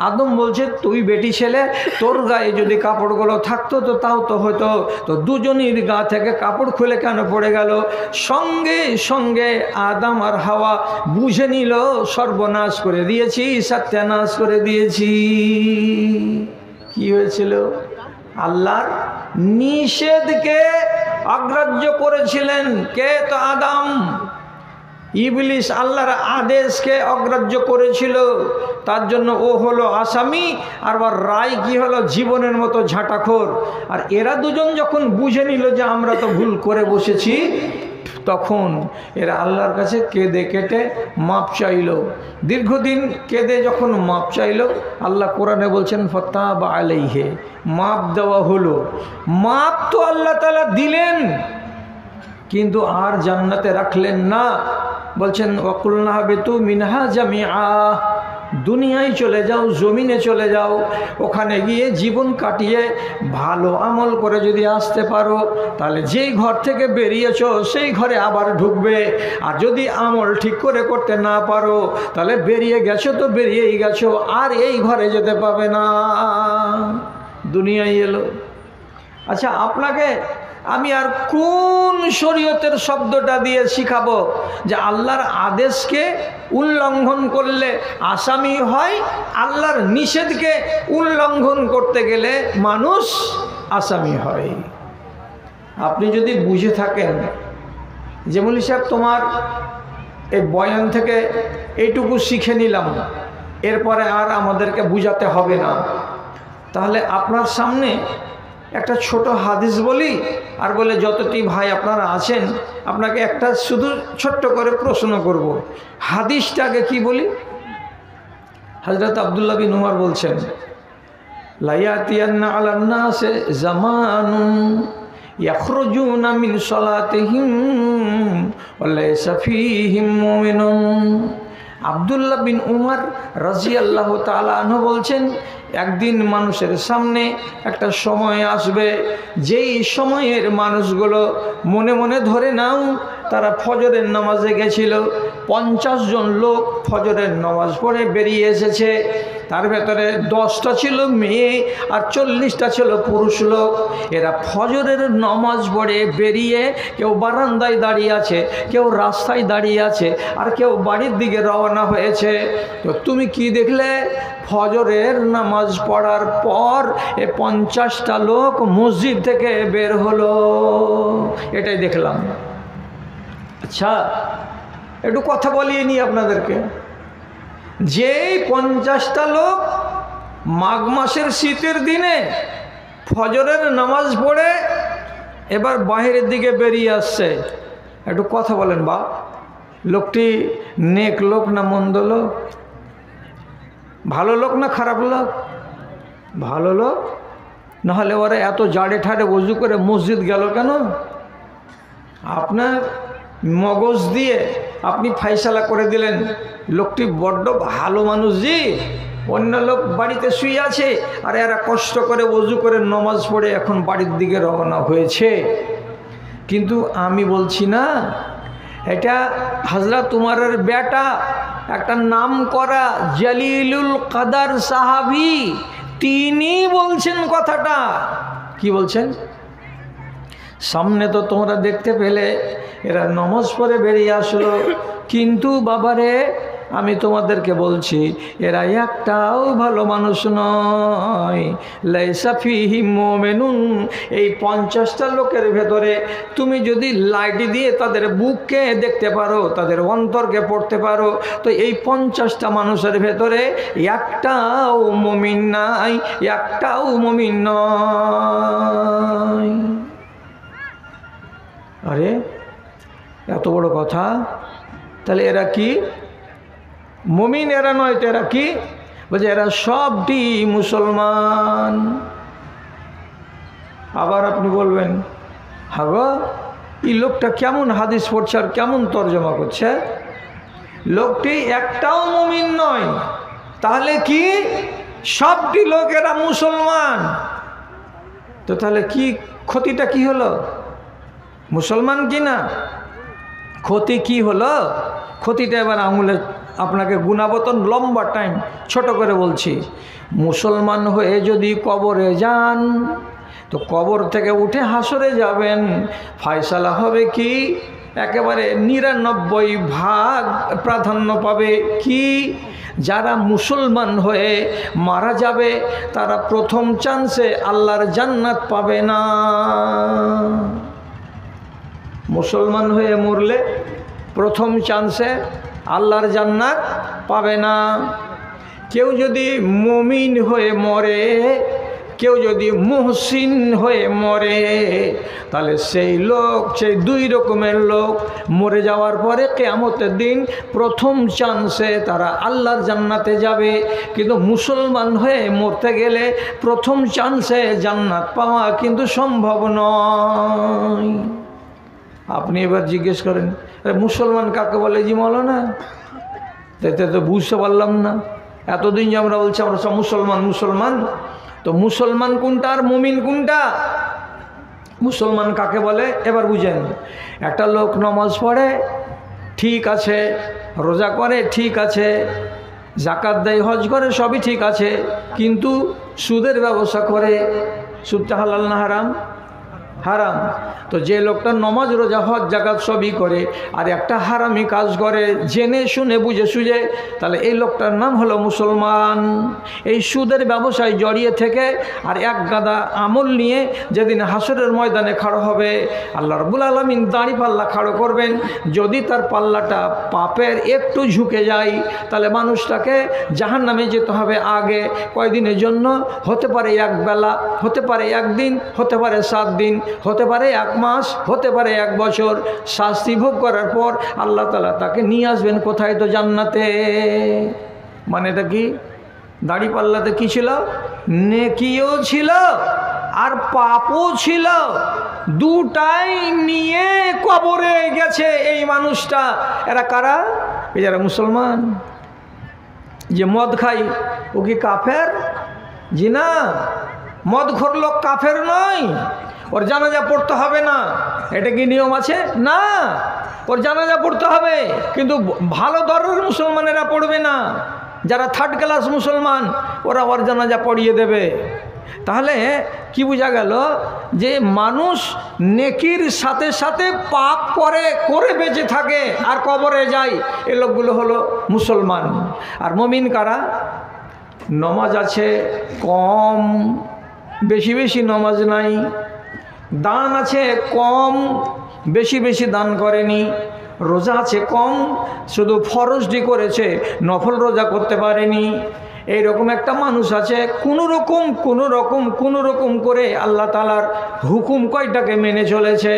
আদম বলছে তুই বেটি ছেলে, তোর গায়ে যদি কাপড়গুলো থাকতো তো তাও তো হতো। তো দুজনের গা থেকে কাপড় খুলে কেন পড়ে গেল? সঙ্গে সঙ্গে আদম আর হাওয়া বুঝে নিল সর্বনাশ করে দিয়েছি, সত্যানাশ করে দিয়েছি। কি হয়েছিল? আল্লাহর নিষেধকে অগ্রাহ্য করেছিলেন কে? তো আদম। ইবলিস আল্লাহর আদেশকে অগ্রাহ্য করেছিল, তার জন্য ও হলো আসামি। আর ওর রায় কি হলো? জীবনের মতো ঝাঁটাখোর। আর এরা দুজন যখন বুঝে নিল যে আমরা তো ভুল করে বসেছি, তখন এরা আল্লাহর কাছে কেঁদে কেটে মাপ চাইল। দীর্ঘদিন কেঁদে যখন মাপ চাইল, আল্লাহ কোরআনে বলছেন ফাতাবা আলাইহি, মাপ দেওয়া হলো। মাপ তো আল্লাহ তাআলা দিলেন, কিন্তু আর জান্নাতে রাখলেন না। বলছেন ওয়াকুলনা হাবিতু মিনহা জামিআ, দুনিয়ায় চলে যাও, জমিনে চলে যাও, ওখানে গিয়ে জীবন কাটিয়ে ভালো আমল করে যদি আসতে পারো, তাহলে যেই ঘর থেকে বেরিয়েছো সেই ঘরে আবার ঢুকবে। আর যদি আমল ঠিক করে করতে না পারো, তাহলে বেরিয়ে গেছো তো বেরিয়েই গেছো, আর এই ঘরে যেতে পাবে না। দুনিয়ায় এলো। আচ্ছা, আপনাকে আমি আর কোন শরীয়তের শব্দটা দিয়ে শিখাবো যে আল্লাহর আদেশকে উল্লঙ্ঘন করলে আসামি হয়, আল্লাহর নিষেধকে উল্লঙ্ঘন করতে গেলে মানুষ আসামি হয়? আপনি যদি বুঝে থাকেন যে মৌলভী সাহেব তোমার এই বয়ান থেকে এইটুকু শিখে নিলাম, এরপরে আর আমাদেরকে বুঝাতে হবে না, তাহলে আপনার সামনে একটা ছোট হাদিস বলি, আর বলে যতটি ভাই আপনারা আছেন আপনাকে একটা শুধু ছোট্ট করে প্রশ্ন করব। হাদিসটাকে কি বলি? হযরত আব্দুল্লাহ বিন উমর বলছেন, লায়াতিয়ান্না আলান নাসে জামানুন ইয়াখরুজুনা মিন সালাতিহিম ওয়া লাইসা ফীহিম মুমিনুন। আব্দুল্লাহ বিন উমর রাদিয়াল্লাহু তাআলা আনহু বলছেন, একদিন মানুষের সামনে একটা সময় আসবে, যেই সময়ের মানুষগুলো মনে মনে ধরে নাও তারা ফজরের নামাজে গেছিল, 50 জন লোক ফজরের নামাজ পড়ে বেরিয়ে এসেছে, তার ভেতরে 10টা ছিল মেয়ে আর 40টা ছিল পুরুষ লোক। এরা ফজরের নামাজ পড়ে বেরিয়ে কেউ বারান্দায় দাঁড়িয়ে আছে, কেউ রাস্তায় দাঁড়িয়ে আছে, আর কেউ বাড়ির দিকে রওনা হয়েছে। তো তুমি কি দেখলে? ফজরের নামাজ পড়ার পর এ 50টা লোক মসজিদ থেকে বের হলো, এটাই দেখলাম। আচ্ছা, একটু কথা বলিয়ে নি আপনাদেরকে। যেই 50টা লোক মাঘ মাসের শীতের দিনে ফজরের নামাজ পড়ে এবার বাইরের দিকে বেরিয়ে আসছে, একটু কথা বলেন বা লোকটি নেক লোক না মন্দ লোক? ভালো লোক না খারাপ লোক? ভালো লোক, নাহলে ওরা এত জাড়ে ঠাড়ে ওযু করে মসজিদ গেল কেন? আপনার মগজ দিয়ে আপনি ফাইসালা করে দিলেন লোকটি বড্ড ভালো মানুষ, জি অন্য লোক বাড়িতে শুয়ে আছে আর এরা কষ্ট করে ওযু করে নামাজ পড়ে এখন বাড়ির দিকে রওনা হয়েছে। কিন্তু আমি বলছি না, এটা হযরত উমরের বেটা, একটা নাম করা জলিলুল কদর সাহাবী, তিনি বলছেন কথাটা। কি বলছেন? সামনে তো তোমরা দেখতে পেলে এরা নামাজ পড়ে বেরিয়ে আসলো, কিন্তু বাবারে আমি তোমাদেরকে বলছি এরা একটাও ভালো মানুষ নয়। লাইসা ফীহিম মুমিনুন। এই 50টা লোকের ভেতরে তুমি যদি লাইট দিয়ে তাদের বুককে দেখতে পারো, তাদের অন্তরকে পড়তে পারো, তো এই 50টা মানুষের ভেতরে একটাও মুমিন নাই, একটাও মুমিন নয়। আরে এত বড় কথা! তাহলে এরা কি মুমিন? এরা নয় তো এরা কি? বলছে এরা সবটি মুসলমান। আবার আপনি বলবেন, হাগো এই লোকটা কেমন হাদিস পড়ছে আর কেমন তর্জমা করছে? লোকটি একটাও মুমিন নয়, তাহলে কি সবটি লোক এরা মুসলমান? তো তাহলে কি ক্ষতিটা কি হলো? মুসলমান কি না? ক্ষতি কি হলো? ক্ষতিটা এবার আঙুলে আপনাকে গুণাবতন লম্বা টাইম ছোট করে বলছি। মুসলমান হয়ে যদি কবরে যান তো কবর থেকে উঠে হাসরে যাবেন, ফয়সালা হবে কি একেবারে 99% প্রাধান্য পাবে কি? যারা মুসলমান হয়ে মারা যাবে তারা প্রথম চান্সে আল্লাহর জান্নাত পাবে না। মুসলমান হয়ে মরলে প্রথম চান্সে আল্লাহর জান্নাত পাবে না। কেউ যদি মুমিন হয়ে মরে, কেউ যদি মুহসিন হয়ে মরে, তাহলে সেই লোক, সেই দুই রকমের লোক মরে যাওয়ার পরে কিয়ামতের দিন প্রথম চান্সে তারা আল্লাহর জান্নাতে যাবে। কিন্তু মুসলমান হয়ে মরতে গেলে প্রথম চান্সে জান্নাত পাওয়া কিন্তু সম্ভব নয়। আপনি এবার জিজ্ঞেস করেন মুসলমান কাকে বলে? জি মৌলানা, তাতে তো বুঝতে পারলাম না। এতদিন যে আমরা বলছি আমরা সব মুসলমান মুসলমান, তো মুসলমান কোনটা আর মুমিন কোনটা? মুসলমান কাকে বলে এবার বুঝেন। একটা লোক নামাজ পড়ে ঠিক আছে, রোজা করে ঠিক আছে, যাকাত দেয়, হজ করে, সবই ঠিক আছে, কিন্তু সুদের ব্যবসা করে। সুদটা হালাল না হারাম? হারাম। তো যে লোকটা নমাজ রোজা হজ জাকাত সবই করে আর একটা হারামি কাজ করে জেনে শুনে বুঝে সুঝে, তাহলে এই লোকটার নাম হলো মুসলমান। এই সুদের ব্যবসায় জড়িয়ে থেকে আর এক গাদা আমল নিয়ে যেদিন হাসরের ময়দানে খাড়ো হবে, আল্লাহ রাব্বুল আলামিন দাঁড়ি পাল্লা খাড়ো করবেন। যদি তার পাল্লাটা পাপের একটু ঝুঁকে যায়, তাহলে মানুষটাকে জাহান্নামে যেতে হবে আগে। কয়দিনের জন্য? হতে পারে এক বেলা, হতে পারে একদিন, হতে পারে 7 দিন, হতে পারে 1 মাস, হতে পারে 1 বছর। শাস্তি ভোগ করার পর আল্লাহ তাআলা তাকে নিয়ে আসবেন কোথায়? তো জান্নাতে। মানে এটা কি? দাড়ি পাল্লাতে কি ছিল? নেকিও ছিল আর পাপও ছিল, দুটাই নিয়ে কবরে গেছে এই মানুষটা। এরা কারা? এই যারা মুসলমান। যে মদ খাই ও কি কাফের? জি না, মদখোর লোক কাফের নয়, ওর জানাজা পড়তে হবে না। এটা কি নিয়ম আছে? না, ওর জানাজা পড়তে হবে, কিন্তু ভালো ধরনের মুসলমানেরা পড়বে না। যারা 3rd ক্লাস মুসলমান ওরা ওর জানাজা পড়িয়ে দেবে। তাহলে কি বোঝা গেল? যে মানুষ নেকির সাথে সাথে পাপ করে বেঁচে থাকে আর কবরে যায়, এই লোকগুলো হলো মুসলমান। আর মুমিন কারা? নমাজ আছে কম, বেশি বেশি নমাজ নাই। দান আছে কম, বেশি বেশি দান করেনি। রোজা আছে কম, শুধু ফরজটি করেছে, নফল রোজা করতে পারেনি। এইরকম একটা মানুষ আছে কোনো রকম করে আল্লাহ তাআলার হুকুম কয়টাকে মেনে চলেছে,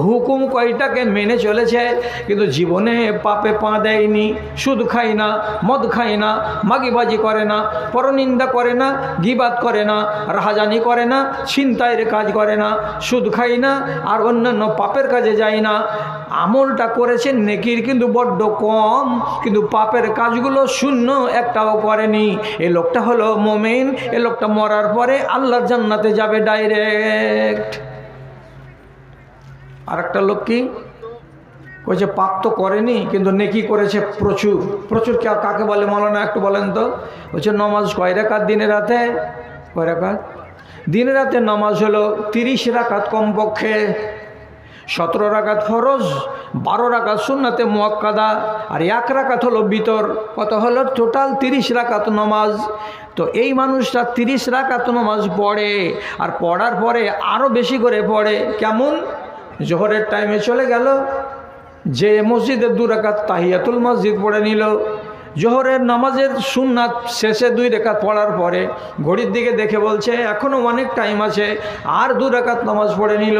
হুকুম কয়টাকে মেনে চলেছে, কিন্তু জীবনে পাপে পা দেয়নি। সুদ খায় না, মদ খায় না, মাগিবাজি করে না, পরনিন্দা করে না, গীবাত করে না, রাহাজানি করে না, ছিনতাইয়ের কাজ করে না, সুদ খায় না, আর অন্যান্য পাপের কাজে যায় না। আমলটা করেছে নেকির কিন্তু বড্ড কম, কিন্তু পাপের কাজগুলো শূন্য, একটাও করেনি। এই লোকটা হলো মুমিন। এই লোকটা মরার পরে আল্লাহর জান্নাতে যাবে ডাইরেক্ট। আর একটা লোক কি কইছে? পাপ তো করেনি কিন্তু নেকি করেছে প্রচুর। প্রচুর কাকে বলে মৌলানা একটু বলেন তো? বলছে নমাজ কয় রাকাত দিনে রাতে? কয় রাকাত? দিনে রাতে নামাজ হলো 30 রাকাত কমপক্ষে। 17 রাকাত ফরজ, 12 রাকাত সুন্নাতে মুআক্কাদা, আর 1 রাকাত হলো বিতর। কত হলো? টোটাল 30 রাকাত নামাজ। তো এই মানুষটা 30 রাকাত নামাজ পড়ে, আর পড়ার পরে আরও বেশি করে পড়ে। কেমন? জোহরের টাইমে চলে গেল, যে মসজিদে 2 রাকাত তাহিয়াতুল মসজিদ পড়ে নিল। জোহরের নামাজের সুন্নাত শেষে 2 রাকাত পড়ার পরে ঘড়ির দিকে দেখে বলছে এখনও অনেক টাইম আছে, আর 2 রাকাত নামাজ পড়ে নিল।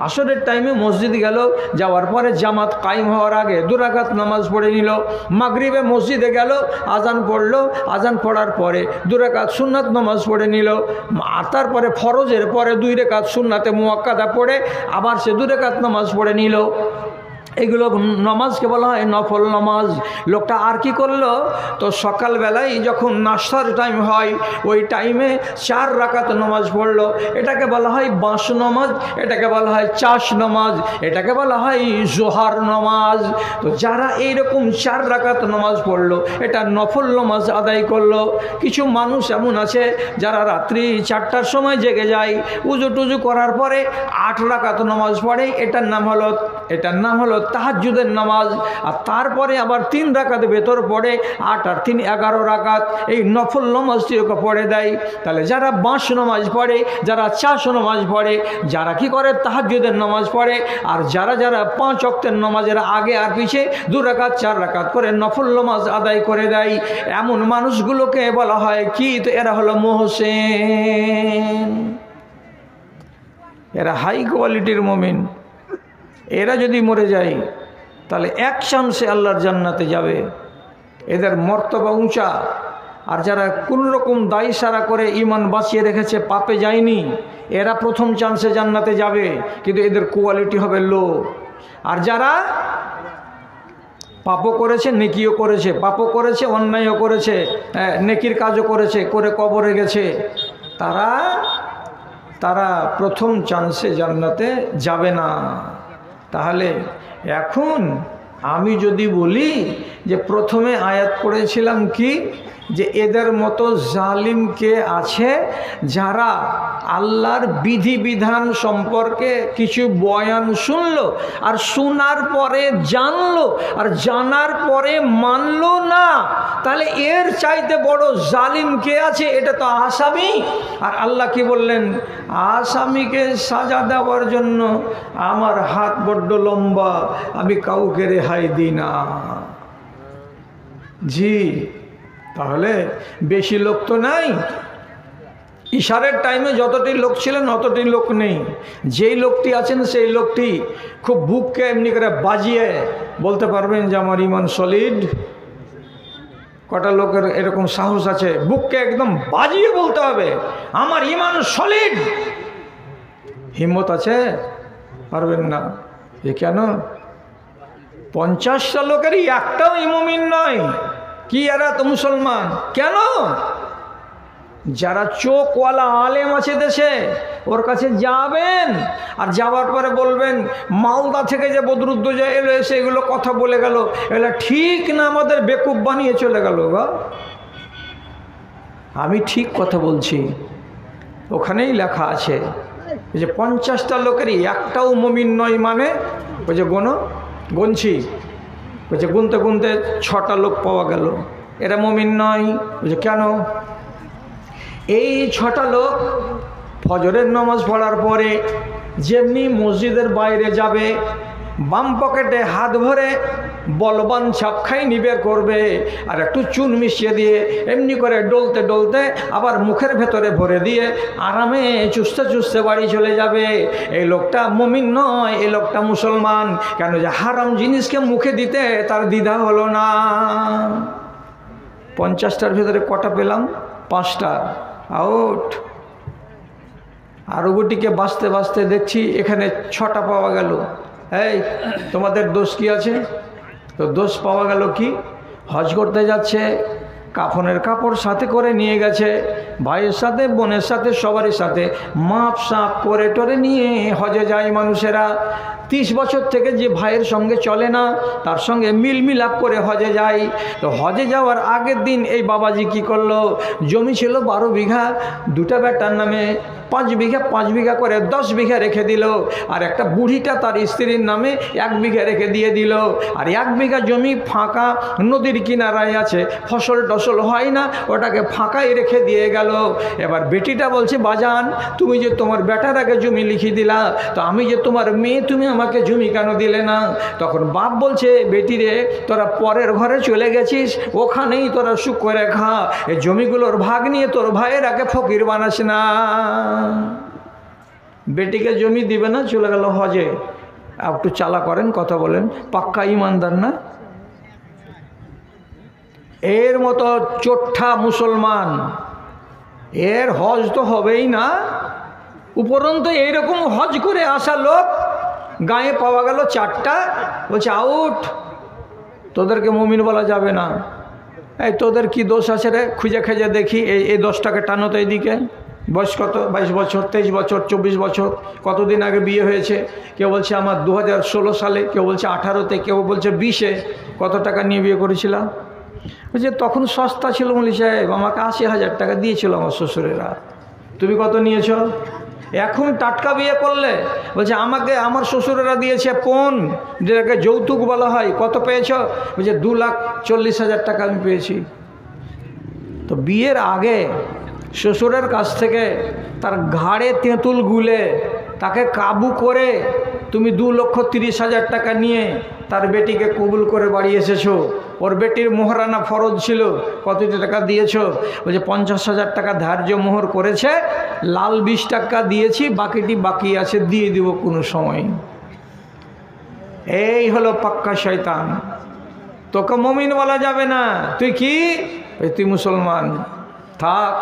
আসরের টাইমে মসজিদ গেল, যাওয়ার পরে জামাত কায়েম হওয়ার আগে 2 রাকাত নামাজ পড়ে নিল। মাগরিবে মসজিদে গেল, আজান পড়লো, আজান পড়ার পরে 2 রাকাত সুন্নাত নামাজ পড়ে নিল। আর তারপরে ফরজের পরে 2 রাকাত সুন্নাতে মুআক্কাদা পড়ে আবার সে 2 রাকাত নামাজ পড়ে নিল। এগুলো নামাজকে বলা হয় নফল নামাজ। লোকটা আর কি করলো? তো সকালবেলায় যখন নাস্তার টাইম হয় ওই টাইমে 4 রাকাত নামাজ পড়লো। এটাকে বলা হয় বাঁশ নামাজ, এটাকে বলা হয় চাষ নামাজ, এটাকে বলা হয় জোহার নামাজ। তো যারা এইরকম 4 রাকাত নামাজ পড়লো, এটা নফল নামাজ আদায় করলো। কিছু মানুষ এমন আছে যারা রাত্রি 4টার সময় জেগে যায়, উজু টুজু করার পরে 8 রাকাত নামাজ পড়ে। এটার নাম হলো তাহাজ্জুদের নামাজ। আর তারপরে আবার 3 রাকাত ভেতর পড়ে, 8 আর 3 11 রাকাত এই নফল নামাজটিকে পড়ে দেয়। তাহলে যারা বাঁশ নামাজ পড়ে, যারা চাষ নামাজ পড়ে, যারা কি করে তাহাজ্জুদের নামাজ পড়ে, আর যারা 5 ওয়াক্তের নামাজের আগে আর পিছে 2 রাকাত 4 রাকাত করে নফল নামাজ আদায় করে দেয়, এমন মানুষগুলোকে বলা হয় কি? তো এরা হলো মুহসিন। এরা হাই কোয়ালিটির মুমিন। এরা যদি মরে যায় তাহলে 1 চান্সে আল্লাহর জান্নাতে যাবে। এদের মর্তবা উঁচা। আর যারা কোন রকম দায়ী সারা করে ঈমান বাঁচিয়ে রেখেছে, পাপে যায়নি, এরা প্রথম চান্সে জান্নাতে যাবে, কিন্তু এদের কোয়ালিটি হবে লো। আর যারা পাপও করেছে, নেকিও করেছে, পাপও করেছে, অন্যায়ও করেছে, নেকির কাজও করেছে, করে কবরে গেছে, তারা প্রথম চান্সে জান্নাতে যাবে না। তাহলে এখন আমি যদি বলি যে প্রথমে আয়াত পড়েছিলাম কি, যে এদের মতো জালিম কে আছে যারা আল্লাহর বিধিবিধান সম্পর্কে কিছু বয়ান শুনলো, আর শোনার পরে জানলো, আর জানার পরে মানলো না। তাহলে এর চাইতে বড় জালিম কে আছে? এটা তো আসামি। আর আল্লাহ কি বললেন? আসামিকে সাজা দেওয়ার জন্য আমার হাত বড্ড লম্বা, আমি কাউকে রেহাই দিই না। জি, তাহলে বেশি লোক তো নাই। ইশারের টাইমে যতটি লোক ছিলেন অতটি লোক নেই। যেই লোকটি আছেন সেই লোকটি খুব বুককে এমনি করে বাজিয়ে বলতে পারবেন যে আমার ইমান সলিড। কটা লোকের এরকম সাহস আছে? বুককে একদম বাজিয়ে বলতে হবে আমার ইমান সলিড। হিম্মত আছে? পারবেন না। এ কেন? 50টা লোকেরই একটাও মুমিন নয়। কি এরা তো মুসলমান কেন? যারা চোখওয়ালা আলেম আছে দেশে, ওর কাছে যাবেন, আর যাওয়ার পরে বলবেন মালদা থেকে যে বদরুদ্দোজা এলো, এসে এগুলো কথা বলে গেল, এগুলো ঠিক না, আমাদের বেকুব বানিয়ে চলে গেল। গা আমি ঠিক কথা বলছি, ওখানেই লেখা আছে যে 50টা লোকেরই একটাও মুমিন নয়। মানে ওই যে গুনছি, ওই যে গুনতে গুনতে 6টা লোক পাওয়া গেল, এরা মুমিন নয়। ওই যে কেন? এই 6টা লোক ফজরের নামাজ পড়ার পরে যেমনি মসজিদের বাইরে যাবে, বাম পকেটে হাত ভরে বলবান ছাপখাইনি বের করবে, আর একটু চুন মিশিয়ে দিয়ে এমনি করে ডলতে ডলতে আবার মুখের ভেতরে ভরে দিয়ে আরামে চুষতে চুষতে বাড়ি চলে যাবে। এই লোকটা মুমিন নয়, এই লোকটা মুসলমান। কেন? যে হারাম জিনিসকে মুখে দিতে তার দ্বিধা হলো না। 50টার ভেতরে কটা পেলাম? 5টা। আউট। আরো গুটিকে বাঁচতে বাঁচতে দেখছি এখানে 6টা পাওয়া গেল। এই তোমাদের দোষ কি আছে? তো দোষ পাওয়া গেল কি? হজ করতে যাচ্ছে, কাফনের কাপড় সাথে করে নিয়ে গেছে, ভাইয়ের সাথে বোনের সাথে সবারই সাথে মাপ সাপ করে টরে নিয়ে হজে যায় মানুষেরা। 30 বছর থেকে যে ভাইয়ের সঙ্গে চলে না, তার সঙ্গে মিল মিলাপ করে হজে যায়। তো হজে যাওয়ার আগের দিন এই বাবাজি কি করলো? জমি ছিল 12 বিঘা, 2টা বেটার নামে 5 বিঘা 5 বিঘা করে 10 বিঘা রেখে দিল, আর একটা বুড়িটা তার স্ত্রীর নামে 1 বিঘা রেখে দিয়ে দিল। আর 1 বিঘা জমি ফাঁকা নদীর কিনারায় আছে, ফসল টসল হয় না, ওটাকে ফাঁকাই রেখে দিয়ে গেল। এবার বেটিটা বলছে, বাজান তুমি যে তোমার বেটার আগে জমি লিখে দিলা, তো আমি যে তোমার মেয়ে, তুমি আমাকে জমি কেন দিলে না? তখন বাপ বলছে, বেটিরে তোরা পরের ঘরে চলে গেছিস, ওখানেই তোরা সুখ করে খা, এই জমিগুলোর ভাগ নিয়ে তোর ভাইয়ের আগে ফকির বানাস না। বেটিকে জমি দিবে না, চলে গেল হজে। একটু চালা করেন, কথা বলেন, পাক্কা ইমানদার না? এর মতো চোট্টা মুসলমান, এর হজ তো হবেই না। উপরন্তু এইরকম হজ করে আসা লোক গায়ে পাওয়া গেল 4টা, বলছে আউট, তোদেরকে মুমিন বলা যাবে না। এই তোদের কি দোষ আছে রে? খুঁজে খুঁজে দেখি, এই 10টাকে টানো তো এইদিকে। বয়স কত? 22 বছর, 23 বছর, 24 বছর, কতদিন আগে বিয়ে হয়েছে? কেউ বলছে আমার 2016 সালে, কেউ বলছে 18-তে, কেউ বলছে 20-এ। কত টাকা নিয়ে বিয়ে করেছিলাম? বলছে তখন সস্তা ছিল মৌলী সাহেব, আমাকে 80,000 টাকা দিয়েছিল আমার শ্বশুরেরা। তুমি কত নিয়েছ? এখন টাটকা বিয়ে করলে বলছে আমাকে আমার শ্বশুরেরা দিয়েছে পণ, যেটাকে যৌতুক বলা হয়। কত পেয়েছ? বলছে 2,40,000 টাকা আমি পেয়েছি। তো বিয়ের আগে শ্বশুরের কাছ থেকে তার ঘাড়ে তেঁতুল গুলে তাকে কাবু করে তুমি 2,30,000 টাকা নিয়ে তার বেটিকে কবুল করে বাড়ি এসেছো। ওর বেটির মোহরানা ফরজ ছিল, কত টাকা দিয়েছো? বলছে 50,000 টাকা ধার্য মোহর করেছে, লাল 20 টাকা দিয়েছি, বাকিটি বাকি আছে, দিয়ে দিব কোনো সময়। এই হলো পাক্কা শয়তান। তোকে মুমিন বলা যাবে না। তুই কি? তুই মুসলমান থাক।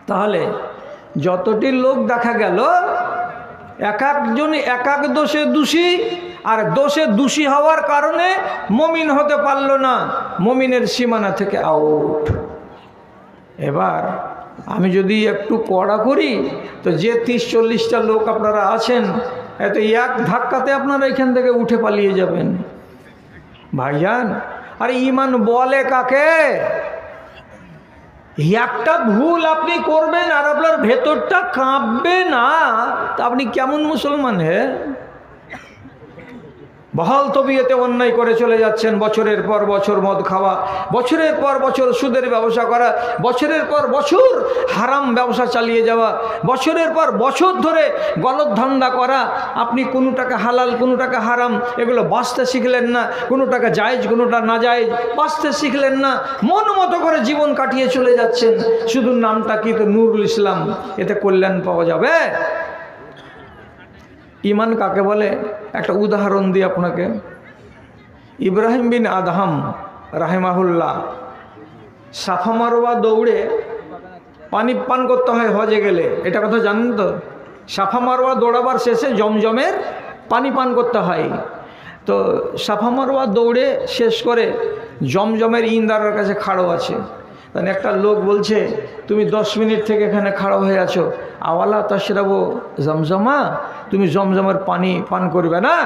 তাহলে যতটি লোক দেখা গেল, এক একজন এক এক দোষে দোষী, আর দোষে দোষী হওয়ার কারণে মুমিন হতে পারল না, মুমিনের সীমানা থেকে আউট। এবার আমি যদি একটু কড়া করি, তো যে 30-40টা লোক আপনারা আছেন, এত এক ধাক্কাতে আপনারা এখান থেকে উঠে পালিয়ে যাবেন। ভাইজান, আর ইমান বলে কাকে? একটা ভুল আপনি করবেন আর আপনার ভেতরটা কাঁপবে না, তা আপনি কেমন মুসলমান? বহাল তবিয়তে অন্যায় করে চলে যাচ্ছেন, বছরের পর বছর মদ খাওয়া, বছরের পর বছর সুদের ব্যবসা করা, বছরের পর বছর হারাম ব্যবসা চালিয়ে যাওয়া, বছরের পর বছর ধরে গলদ ধান্দা করা। আপনি কোনো টাকা হালাল, কোনো টাকা হারাম, এগুলো বাঁচতে শিখলেন না। কোনো টাকা জায়েজ, কোনোটা না জায়েজ, বাঁচতে শিখলেন না। মন মতো করে জীবন কাটিয়ে চলে যাচ্ছেন। শুধু নামটা কি তো নুরুল ইসলাম, এতে কল্যাণ পাওয়া যাবে? ইমান কাকে বলে? একটা উদাহরণ দিই আপনাকে। ইব্রাহিম বিন আদহাম রাহিমাহুল্লাহ সাফা মারওয়া দৌড়ে পানি পান করতে হয় হজে গেলে, এটা কথা জানেন তো? সাফা মারওয়া দৌড়াবার শেষে জমজমের পানি পান করতে হয়। তো সাফা মারওয়া দৌড়ে শেষ করে জমজমের ইন্দারের কাছে খাড়ো আছে। তাহলে একটা লোক বলছে, তুমি 10 মিনিট থেকে এখানে খাড়া হয়ে আছো, আওয়ালা তাশরাবু জমজমা, তুমি জমজমের পানি পান করবে না?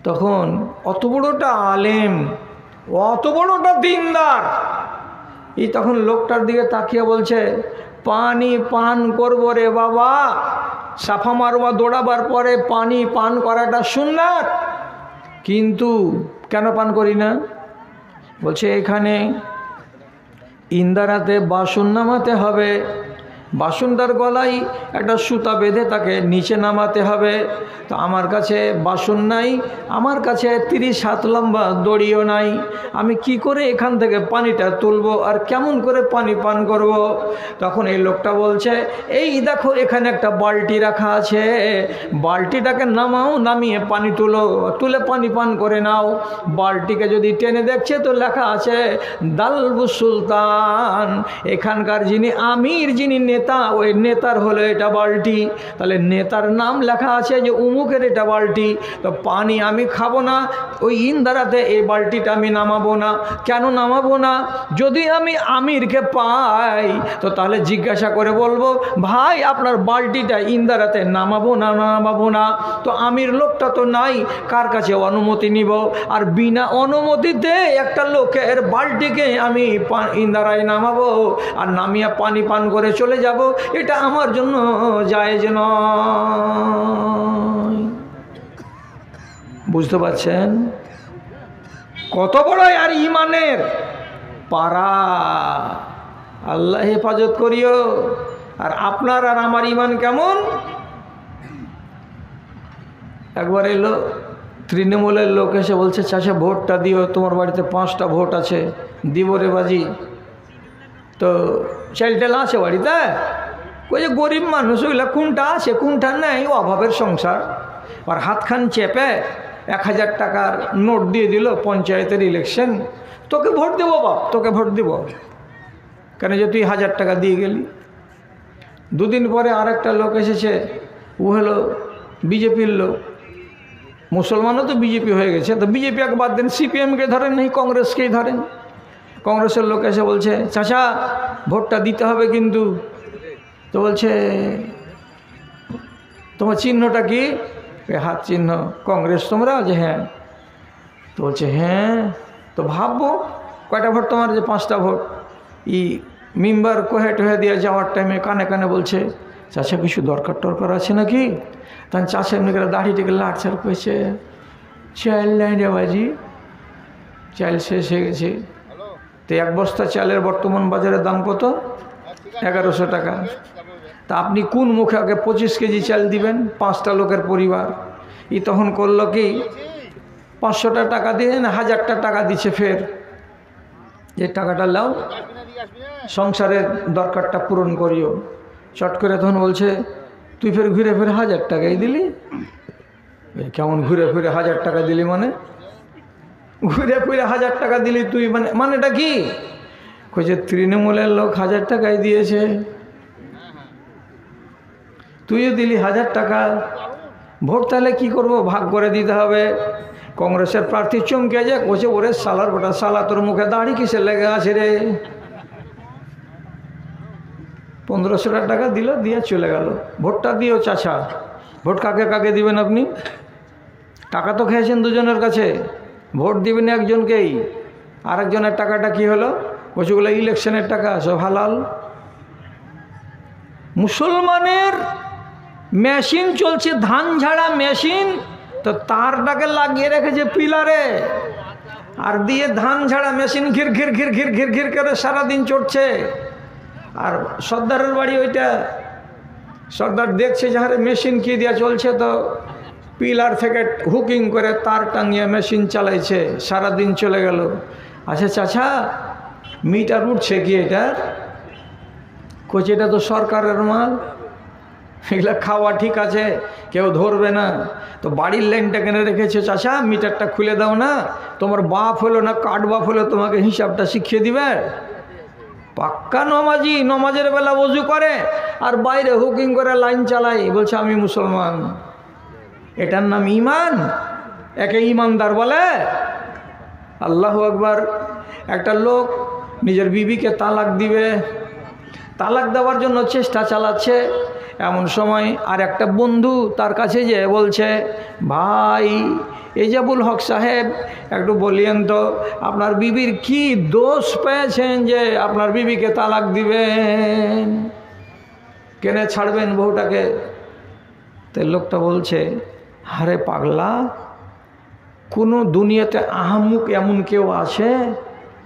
তখন অত বড়টা আলেম, অত বড়টা দিনদার, এই তখন লোকটার দিকে তাকিয়ে বলছে, পানি পান করবো রে বাবা, সাফা মারওয়া দৌড়াবার পরে পানি পান করাটা সুন্নাত, কিন্তু কেন পান করি না? বলছে এখানে ইন্দারাতে বাসন নামাতে হবে, বাসনটার গলায় একটা সুতা বেঁধে তাকে নিচে নামাতে হবে। তো আমার কাছে বাসন নাই, আমার কাছে 30 হাত লম্বা দড়িও নাই, আমি কি করে এখান থেকে পানিটা তুলবো আর কেমন করে পানি পান করব? তখন এই লোকটা বলছে, এই দেখো এখানে একটা বালতি রাখা আছে, বালতিটাকে নামাও, নামিয়ে পানি তুলো, তুলে পানি পান করে নাও। বালতিকে যদি টেনে দেখছে তো লেখা আছে দালবু সুলতান, এখানকার যিনি আমির, যিনি নেতা, ওই নেতার হলো এটা বালতি। তাহলে নেতার নাম লেখা আছে যে উমুকের এটা বালতি। তো পানি আমি খাবো না, ওই ইন্দারাতে এই বালতিটা আমি নামাবো না। কেন নামাবো না? যদি আমি আমিরকে পাই তো তাহলে জিজ্ঞাসা করে বলবো, ভাই আপনার বালতিটা ইন্দারাতে নামাবো না নামাবো না? তো আমির লোকটা তো নাই, কার কাছে অনুমতি নিব? আর বিনা অনুমতিতে একটা লোকের বালতিকে আমি ইন্দারায় নামাবো আর নামিয়ে পানি পান করে চলে যাব, এটা আমার জন্য জায়েজ নয়। বুঝতে পারছেন কত বড় আর ইমানের পারা? আল্লাহ হেফাজত করিও। আর আপনার আর আমার ইমান কেমন? একবার এলো তৃণমূলের লোক এসে বলছে, চাচা ভোটটা দিও, তোমার বাড়িতে 5টা ভোট আছে। দিব রে বাজি। তো চাল টেল আছে বাড়িতে? ওই যে গরিব মানুষ, ওইগুলা কোনটা আছে কোনটা নেই, অভাবের সংসার। আর হাতখান চেপে 1000 টাকার নোট দিয়ে দিল, পঞ্চায়েতের ইলেকশন, তোকে ভোট দেবো বাপ, তোকে ভোট দেব। কেন যে তুই 1000 টাকা দিয়ে গেলি। 2 দিন পরে আর একটা লোক এসেছে, ও হলো বিজেপির লোক, মুসলমানও তো বিজেপি হয়ে গেছে। তো বিজেপি এক বাদ দেন, সিপিএমকে ধরেন, নেই কংগ্রেসকেই ধরেন। কংগ্রেসের লোক এসে বলছে, চাচা ভোটটা দিতে হবে কিন্তু। তো বলছে, তোমার চিহ্নটা কি? হাত চিহ্ন। কংগ্রেস তোমরা? যে হ্যাঁ। তো বলছে হ্যাঁ, তো ভাববো কয়টা ভোট তোমার? যে 5টা ভোট। মেম্বার কহে টহে দিয়ে যাওয়ার টাইমে কানে কানে বলছে, চাচা কিছু দরকার টরকার আছে নাকি? তখন চাচা এমনি করে দাড়িটাকে লাড়ছাড় করেছে, চাল নাই রে বাজি, চাল শেষ হয়ে গেছে। তো 1 বস্তা চালের বর্তমান বাজারের দাম কত? 1100 টাকা। তা আপনি কোন মুখে আগে 25 কেজি চাল দিবেন? 5টা লোকের পরিবার। তখন করলো কি, 500টা টাকা দিয়ে 1000টা টাকা দিচ্ছে। ফের যে টাকাটা লাও, সংসারের দরকারটা পূরণ করিও। চট করে তখন বলছে, তুই ফের ঘুরে ফিরে 1000 টাকাই দিলি? কেমন ঘুরে ফিরে 1000 টাকা দিলি? মানে ঘুরে ফিরে 1000 টাকা দিলি তুই, মানেটা কি? কইছে তৃণমূলের লোক 1000 টাকাই দিয়েছে, তুইও দিলি 1000 টাকা। ভোট তাহলে কি করব? ভাগ করে দিতে হবে। কংগ্রেসের প্রার্থী চমকে যায়, কইছে ওরে সালার বেটা, সালা তোর মুখে দাড়ি কিসের লেগে আছে রে? 1500 টাকা দিল, দিয়ে চলে গেল। ভোটটা দিও চাচা। ভোট কাকে কাকে দিবেন আপনি? টাকা তো খেয়েছেন দুজনের কাছে, ভোট দিবেন একজনকেই, আরেকজনের টাকাটা কি হলো? বলছেগুলো ইলেকশনের টাকা, সব হালাল। মুসলমানের মেশিন চলছে, ধান ঝাড়া মেশিন, তো তারটাকে লাগিয়ে রেখেছে পিলারে, আর দিয়ে ধান ঝাড়া মেশিন ঘির ঘির ঘির ঘির ঘির ঘির করে সারাদিন চড়ছে। আর সর্দারের বাড়ি ওইটা, সর্দার দেখছে যে হারে মেশিন কি দিয়া চলছে, তো পিলার থেকে হুকিং করে তার টাঙিয়ে মেশিন চালাইছে, সারাদিন চলে গেল। আচ্ছা চাচা, মিটার উঠছে কি এটার? কোচ এটা তো সরকারের মাল, এগুলা খাওয়া ঠিক আছে, কেউ ধরবে না, তো বাড়ির লাইনটা কেন রেখেছে? চাচা মিটারটা খুলে দাও না, তোমার বাপ হলো না কাঠ বাপ হলো, তোমাকে হিসাবটা শিখিয়ে দিবে। পাক্কা নমাজি, নমাজের বেলা ওযু করে আর বাইরে হুকিং করে লাইন চালাই, বলছে আমি মুসলমান। এটার নাম ঈমান? একে ঈমানদার বলে? আল্লাহু আকবার। একটা লোক নিজের বিবিকে তালাক দিবে, তালাক দেওয়ার জন্য চেষ্টা চালাচ্ছে। এমন সময় আর একটা বন্ধু তার কাছে যে বলছে, ভাই এজাবুল হক সাহেব, একটু বলিয়েন তো আপনার বিবির কি দোষ পেয়েছেন যে আপনার বিবিকে তালাক দিবেন, কেনে ছাড়বেন বউটাকে? তো লোকটা বলছে, আরে পাগলা, কোনো দুনিয়াতে আহামুক এমন কেউ আছে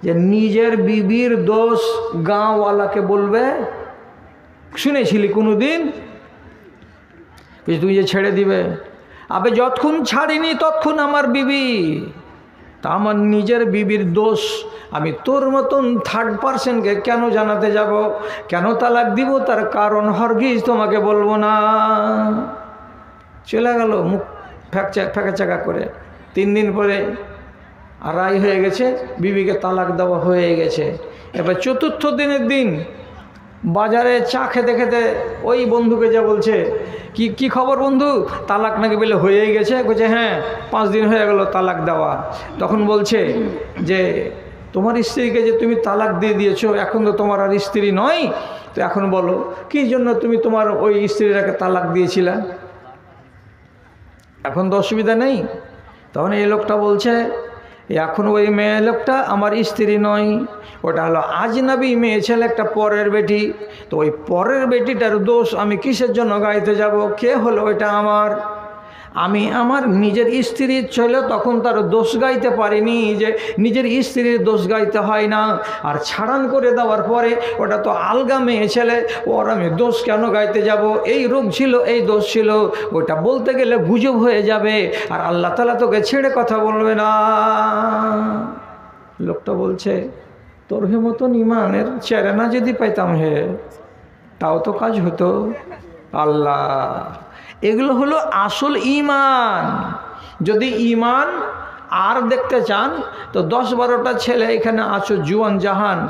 যে নিজের বিবির দোষ গাঁওয়ালাকে বলবে? শুনেছিলি কোনো দিন? তুই যে ছেড়ে দিবে, আবে যতক্ষণ ছাড়িনি ততক্ষণ আমার বিবি, তা আমার নিজের বিবির দোষ আমি তোর মতন থার্ড পার্সনকে কেন জানাতে যাব? কেন তালাক দিব তার কারণ হরগিজ তোমাকে বলবো না। চলে গেল মুখ ফ্যাঁকা করে। 3 দিন পরে রায় হয়ে গেছে, বিবিকে তালাক দেওয়া হয়ে গেছে। এবার 4র্থ দিনের দিন বাজারে চা খেতে খেতে ওই বন্ধুকে যা বলছে, কি খবর বন্ধু, তালাক নাকি বলে হয়েই গেছে? বলছে হ্যাঁ, 5 দিন হয়ে গেল তালাক দেওয়া। তখন বলছে যে তোমার স্ত্রীকে যে তুমি তালাক দিয়ে দিয়েছো, এখন তো তোমার আর স্ত্রী নয়, তো এখন বলো কি জন্য তুমি তোমার ওই স্ত্রীটাকে তালাক দিয়েছিলা? এখন তো অসুবিধা নেই। তখন এই লোকটা বলছে, এখন ওই মেয়ে লোকটা আমার স্ত্রী নয়, ওটা হলো আজনবী মেয়ে ছেলে, একটা পরের বেটি। তো ওই পরের বেটিটার দোষ আমি কিসের জন্য গাইতে যাব? কে হলো ওইটা আমার? আমি আমার নিজের স্ত্রীর ছিল তখন তার দোষ গাইতে পারিনি, যে নিজের স্ত্রীর দোষ গাইতে হয় না। আর ছাড়ান করে দেওয়ার পরে ওটা তো আলগা মেয়ে ছেলে, ওর আমি দোষ কেন গাইতে যাব? এই রোগ ছিল, এই দোষ ছিল, ওটা বলতে গেলে গুজব হয়ে যাবে, আর আল্লাহ তাআলা তোকে ছেড়ে কথা বলবে না। লোকটা বলছে, তোর হে মতন ইমানের চেরানা যদি পাইতাম হে, তাও তো কাজ হতো। আল্লাহ, এগুলো হলো আসল ঈমান। যদি ঈমান আর দেখতে চান তো 10-12টা ছেলে এখানে আছো জুয়ান জাহান,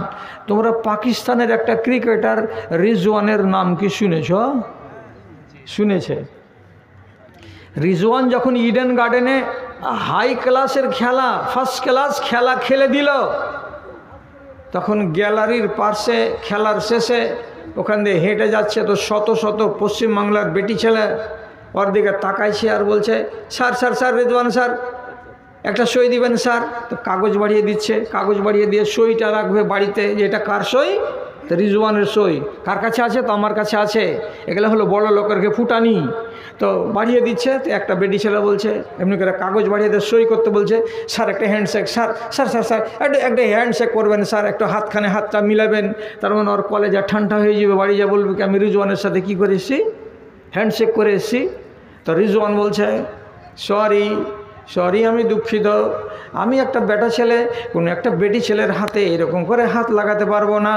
তোমরা পাকিস্তানের একটা ক্রিকেটার রিজওয়ানের নাম কি শুনেছ? শুনেছে? রিজওয়ান যখন ইডেন গার্ডেনে হাই ক্লাসের খেলা, ফার্স্ট ক্লাস খেলা খেলে দিল, তখন গ্যালারির পাশে খেলার শেষে ওখান দিয়ে হেঁটে যাচ্ছে, তো শত শত পশ্চিমবাংলার বেটি ছেলে ওর দিকে তাকাইছে আর বলছে, sir sir sir Rizwan sir একটা সই দিবেন স্যার। তো কাগজ বাড়িয়ে দিচ্ছে, কাগজ বাড়িয়ে দিয়ে সইটা রাখবে বাড়িতে, যে এটা কার সই? তো রিজওয়ানের সই। কার কাছে আছে? তো আমার কাছে আছে। এগুলো হলো বড় লোকেরকে ফুটানি। তো বাড়িয়ে দিচ্ছে, তো একটা বেটি ছেলে বলছে, এমনি করে কাগজ বাড়িয়ে দিয়ে সই করতে বলছে, স্যার একটা handshake, sir sir sir sir একটা হ্যান্ডশেক করবেন স্যার, একটু হাতখানে হাতটা মিলাবেন। তার মানে ওর কলেজে ঠান্ডা হয়ে যাবে, বাড়ি যা বলবে কি আমি রিজওয়ানের সাথে কী করে এসেছি, হ্যান্ডশেক করে এসেছি। তো রিজওয়ান বলছে, সরি আমি দুঃখিত, আমি একটা বেটা ছেলে কোনো একটা বেটি ছেলের হাতে এরকম করে হাত লাগাতে পারবো না।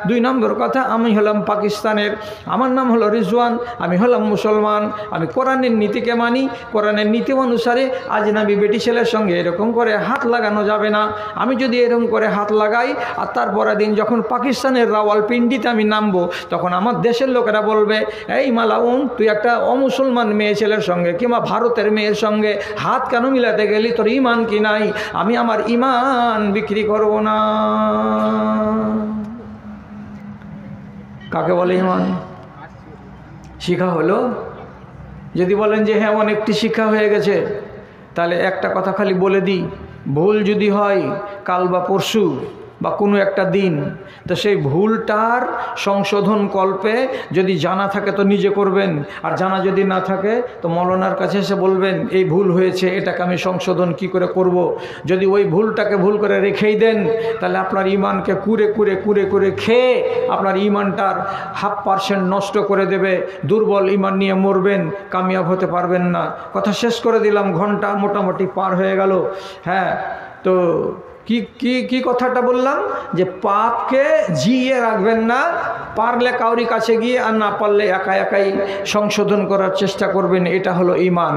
2 নম্বর কথা, আমি হলাম পাকিস্তানের, আমার নাম হলো রিজওয়ান, আমি হলাম মুসলমান, আমি কোরআনের নীতিকে মানি, কোরআনের নীতি অনুসারে আজনবী বেটি ছেলের সঙ্গে এরকম করে হাত লাগানো যাবে না। আমি যদি এরকম করে হাত লাগাই আর তারপরের দিন যখন পাকিস্তানের রাওয়ালপিন্ডিতে আমি নামবো, তখন আমার দেশের লোকেরা বলবে, এই মালাউন তুই একটা অমুসলমান মেয়ে ছেলের সঙ্গে কিংবা ভারতের মেয়ের সঙ্গে হাত কেন মিলাতে গেলি? তোর ঈমান কি নাই? আমি আমার ঈমান বিক্রি করব না। কাকে বলে ঈমান? শিক্ষা হলো। যদি বলেন যে হ্যাঁ অনেকটি শিক্ষা হয়ে গেছে, তাহলে একটা কথা খালি বলে দিই, ভুল যদি হয় কাল বা পরশু বা কোনো একটা দিন, তো সেই ভুলটার সংশোধন কল্পে যদি জানা থাকে তো নিজে করবেন, আর জানা যদি না থাকে তো মৌলানার কাছে এসে বলবেন এই ভুল হয়েছে, এটাকে আমি সংশোধন কি করে করব। যদি ওই ভুলটাকে ভুল করে রেখেই দেন তাহলে আপনার ইমানকে কুরে কুরে কুরে কুরে খেয়ে আপনার ইমানটার 0.5% নষ্ট করে দেবে, দুর্বল ইমান নিয়ে মরবেন, কামিয়াব হতে পারবেন না। কথা শেষ করে দিলাম, ঘন্টা মোটামুটি পার হয়ে গেল। হ্যাঁ, তো কি কি কি কথাটা বললাম যে পাপকে জিয়ে রাখবেন না, পারলে কাউরি কাছে গিয়ে আর না পারলে একা একাই সংশোধন করার চেষ্টা করবেন, এটা হলো ঈমান।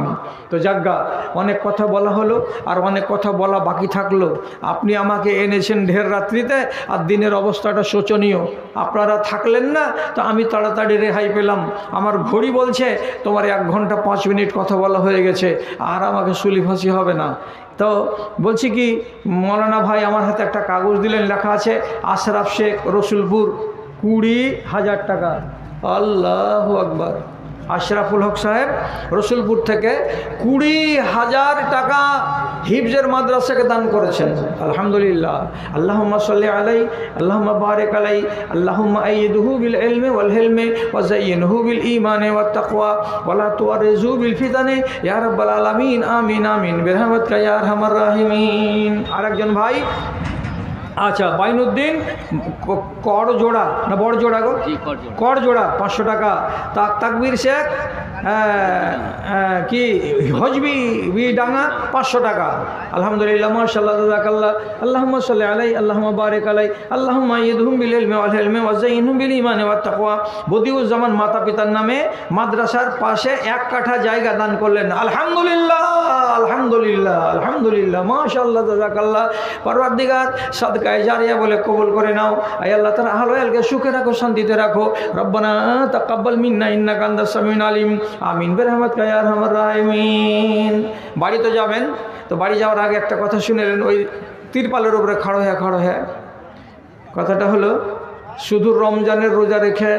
তো যাজ্ঞা অনেক কথা বলা হলো, আর অনেক কথা বলা বাকি থাকলো। আপনি আমাকে এনেছেন ঢের রাত্রিতে, আর দিনের অবস্থাটা শোচনীয়, আপনারা থাকলেন না, তো আমি তাড়াতাড়ি রেহাই পেলাম। আমার ঘড়ি বলছে তোমার 1 ঘন্টা 5 মিনিট কথা বলা হয়ে গেছে, আর আমাকে সুলি ফাঁসি হবে না। তো বলছি কি, মৌলানা ভাই আমার হাতে একটা কাগজ দিলেন, লেখা আছে আশরাফ শেখ, রসুলপুর, 20,000 টাকা। আল্লাহু আকবার। আশরাফুল হক সাহেব রসুলপুর থেকে 20,000 টাকা হিফজের মাদ্রাসাকে দান করেছেন। আলহামদুলিল্লাহ। আল্লাহুম্মা সাল্লি আলাই, আল্লাহুম্মা বারিক আলাই, আল্লাহুম্মা আইয়িদহু বিল ইলমি ওয়াল হিলমি ওয়া যায়্যিনহু বিল ঈমানি ওয়াত তাকওয়া ওয়া লা তুওয়ারিজু বিল ফিতানি ইয়া রাব্বাল আলামিন। আমিন আমিন বিরহমাতিকা ইয়া আরহামার রাহিমিন। আরেকজন ভাই, আচ্ছা, বাইনুদ্দিন কড় জোড়া না বড় জোড়া গো, কড় জোড়া 500 টাকা। তাকবীর শেখ কি হজবি ডাঙ্গা 500 টাকা। আলহামদুলিল্লাহ, মাশাআল্লাহ, জাযাকাল্লাহ। আল্লাহুম্মা সাল্লি আলাই, আল্লাহুম্মা বারিক আলাই, আল্লাহুম্মা আইয়িদহুম বিল ইলমি ওয়াল হিলমি ওয়া যায়্যিনহুম বিল ঈমানি ওয়াত তাকওয়া। বদিউজ্জামান মাতা পিতার নামে মাদ্রাসার পাশে 1 কাঠা জায়গা দান করলেন। আলহামদুলিল্লাহ, আলহামদুলিল্লাহ, আলহামদুলিল্লাহ, মাশাআল্লাহ, জাযাকাল্লাহ। পরওয়ারদিগার সাদকায়ে জারিয়া বলে কবুল করে নাও। আয় আল্লাহ, তার আহল ওয়ালকে সুখে রাখো, শান্তিতে রাখো। রব্বানা তাকাব্বাল মিন্না ইন্নাকা আনতাস সামিউল আলিম। আমিন বিরহমাতিকা ইয়া আরহামার রাহিমিন। বাড়িতে যাবেন, তো বাড়ি যাওয়ার আগে একটা কথা শুনেলেন, ওই তিরপালের উপরে খাড়ো হ্যাঁ। কথাটা হলো, শুধু রমজানের রোজা রেখে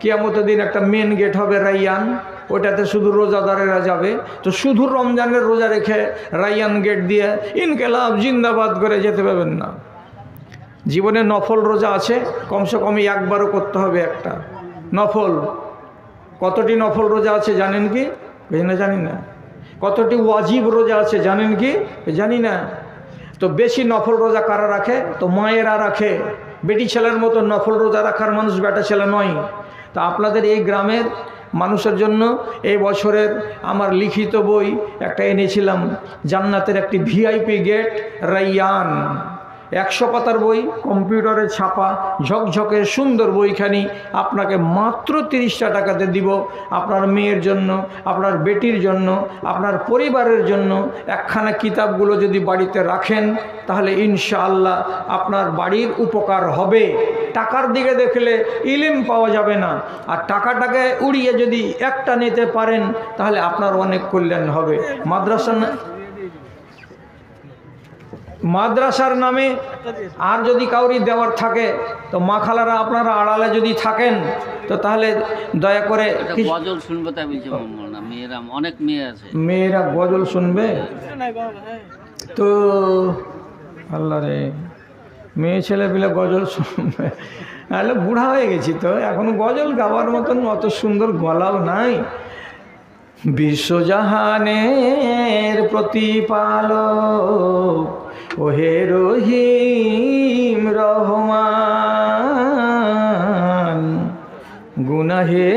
কিয়ামতের দিন একটা মেন গেট হবে রাইয়ান, ওটাতে শুধু রোজাদারেরা যাবে। তো শুধু রমজানের রোজা রেখে রাইয়ান গেট দিয়ে ইনকিলাব জিন্দাবাদ করে যেতে পারবেন না। জীবনে নফল রোজা আছে, কমসে কম একবারও করতে হবে একটা নফল। কতটি নফল রোজা আছে জানেন কি? জানি না। কতটি ওয়াজিব রোজা আছে জানেন কি? জানি না। তো বেশি নফল রোজা কারা রাখে? তো মায়েরা রাখে। বেটি ছেলের মতো নফল রোজা রাখার মানুষ বেটা ছেলে নয়। তো আপনাদের এই গ্রামের মানুষের জন্য এই বছরের আমার লিখিত বই একটা এনেছিলাম, জান্নাতের একটি ভিআইপি গেট রাইয়ান। 100 পাতার বই, কম্পিউটারে ছাপা, ঝকঝকে সুন্দর বইখানি আপনাকে মাত্র 30 টাকাতে দিব। আপনার মেয়ের জন্য, আপনার বেটির জন্য, আপনার পরিবারের জন্য একখানা কিতাবগুলো যদি বাড়িতে রাখেন তাহলে ইনশাআল্লাহ আপনার বাড়ির উপকার হবে। টাকার দিকে দেখলে ইলম পাওয়া যাবে না, আর টাকাটাকে উড়িয়ে যদি একটা নিতে পারেন তাহলে আপনার অনেক কল্যাণ হবে। মাদ্রাসার নামে আর যদি কাউরি দেওয়ার থাকে তো মা খালারা আপনারা আড়ালে যদি থাকেন তো তাহলে দয়া করে গজল শুনবে। তাই বলছে মেয়েরা, অনেক মেয়ে আছে, মেয়েরা গজল শুনবে। তো আল্লাহ রে, মেয়ে ছেলে পেলে গজল শুনবে? তাহলে বুড়া হয়ে গেছি তো, এখন গজল গাওয়ার মতন অত সুন্দর গলাও নাই। বিশ্বজাহানের প্রতিপালক ওহে রহিম রহমান, গুনাহে